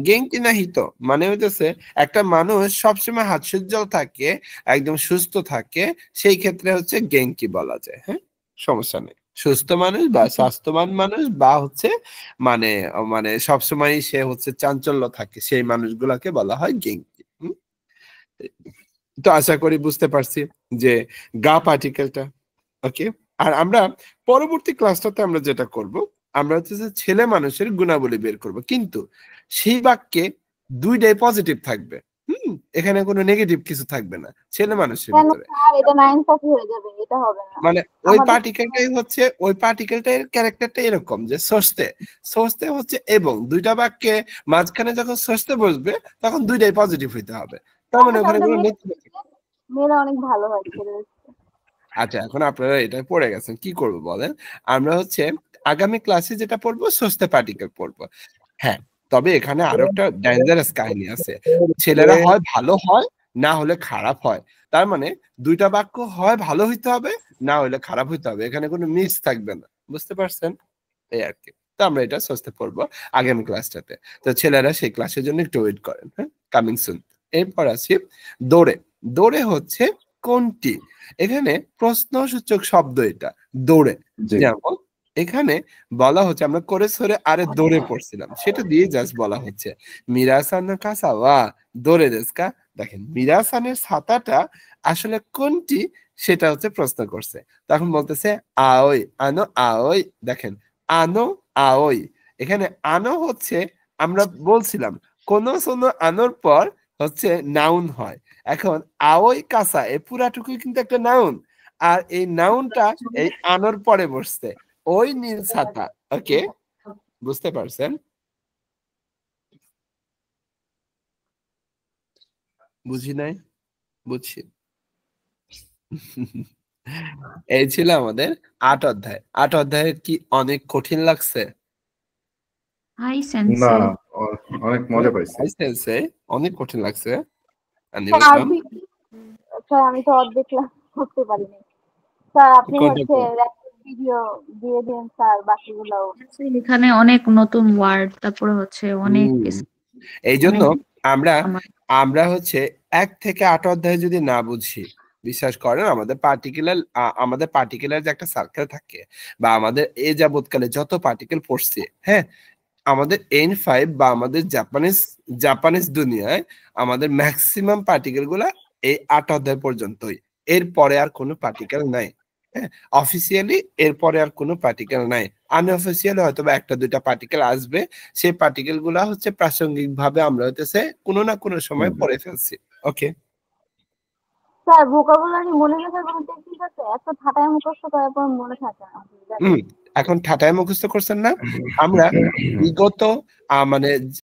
গেংকি নাহি তো মানে হইতেছে একটা মানুষ সবসময় হাস্যোজ্জ্বল থাকে, একদম সুস্থ থাকে, সেই ক্ষেত্রে হচ্ছে গেংকি বলা যায়। হ্যাঁ, সমস্যা নেই। সুস্থ মানুষ বা ওকে। স্বাস্থ্যবান মানুষ বা হচ্ছে মানে মানে সবসময় সে হচ্ছে চাঞ্চল্য থাকে, সেই মানুষগুলাকে বলা হয় গেংকি। তো আশা করি বুঝতে পারছি যে গা পার্টিকেলটা। ওকে, আর আমরা পরবর্তী ক্লাসটাতে আমরা যেটা করব, আমরা হচ্ছে যে ছেলে মানুষের গুণাবলী বের করব, কিন্তু সেই বাক্যে দুইটাই পজিটিভ থাকবে। এখানে কোনো নেগেটিভ কিছু থাকবে না ছেলে মানুষের কেন ভিতরে। স্যার, এটা 9 হয়ে যাবে, এটা হবে না মানে ওই আমাদের। পার্টিকেলটাই হচ্ছে ওই পার্টিকেলটার ক্যারেক্টারটা এরকম যে সস্তে সস্তে হচ্ছে, এবং দুইটা বাক্যে মাঝখানে যখন সস্তে বসবে তখন দুইটাই পজিটিভ হইতে হবে, তার মানে ওখানে আমাদের কোনো মেয়েরা নেতিবাচক। মেয়েরা অনেক ভালো হয় ছেলেদের চেয়ে। আচ্ছা, এখন আপনারা এটা পড়ে গেছেন, কি করব বলেন? আমরা হচ্ছে আগামী ক্লাসে যেটা পড়বো সস্তে পার্টিকেল পড়বো। হ্যাঁ, তবে এখানে আরো একটা ডেঞ্জারাস কাহিনী আছে। ছেলেরা হয় ভালো হয়, না হলে খারাপ হয়। তার মানে দুইটা বাক্য হয় ভালো হইতে হবে, না হলে খারাপ হইতে হবে, এখানে কোনো মিক্স থাকবে না। বুঝতে পারছেন? এই আর কি। তো আমরা এটা সস্তে পড়বো আগামী ক্লাসটাতে। তো ছেলেরা সেই ক্লাসের জন্য একটু ওয়েট করেন। হ্যাঁ, কামিং সুন। এরপর আছি দৌড়ে। দৌড়ে হচ্ছে কোনটি। এখানে প্রশ্নসূচক শব্দ এটা, দৌড়ে। জি যেমন এখানে বলা হচ্ছে আমরা করে সরে আরে দৌড়ে পড়ছিলাম, সেটা দিয়ে জাস্ট বলা হচ্ছে মিরাসান কাসা ওয়া দৌড়ে দেস্কা। দেখেন মিরাসানের ছাতাটা আসলে কোনটি সেটা হচ্ছে প্রশ্ন করছে, তখন বলতেছে আওই আনো আওই। দেখেন আনো আওই, এখানে আনো হচ্ছে আমরা বলছিলাম কোনো সোনো আনোর পর হচ্ছে নাউন হয়। এখন আওই কাসা এই পুরাটুকুই কিন্তু একটা নাউন, আর এই নাউনটা এই আনোর পরে বসছে, ওই নীল ছাতা। ওকে, বুঝতে পারছেন? বুঝি নাই? বুঝছি। এই ছিল আমাদের 8 অধ্যায়। 8 অধ্যায় কি অনেক কঠিন লাগছে? হাই না, সেন্সেই। অনেক মজা পাইছি। লাইসেন্সে অনেক কঠিন লাগছে। স্যার অ্যানিমেশন স্যার আমি তো অর্ধেক ক্লাস করতে পারিনি স্যার। আপনি কোনটা হচ্ছে ভিডিও দিয়ে দিন স্যার, বাকিগুলোও। এখানে অনেক নতুন ওয়ার্ড, তারপরে হচ্ছে অনেক এই জন্য আমরা আমার আমরা হচ্ছে 1 থেকে 8 অধ্যায় যদি না বুঝি, বিশ্বাস করেন আমাদের পার্টিকুলার যে একটা সার্কেল থাকে, বা আমাদের এ যাবৎকালে যত পার্টিকেল পড়ছে, হ্যাঁ, আমাদের N5 বা আমাদের জাপানিজ দুনিয়ায় আমাদের ম্যাক্সিমাম পার্টিকেল গুলা এই 8 অধ্যায় পর্যন্তই। এরপরে আর কোনো পার্টিকেল নাই। হ্যাঁ, অফিসিয়ালি এরপরে আর কোনো পার্টিকেল নাই। আনঅফিসিয়ালি হয়তো বা একটা দুইটা পার্টিকেল আসবে, সেই পার্টিকেল গুলা হচ্ছে প্রাসঙ্গিক ভাবে আমরা হইতেছে কোনো না কোনো সময় পড়ে ফেলছি। ওকে, স্যার ভোকাবুলারি মনে রাখার কোনো টেকনিক আছে? এত ঠাটায় মুখস্থ করার পর মনে থাকে না। এখন ঠাটায় মুখস্থ করছেন না? আমরা বিগত মানে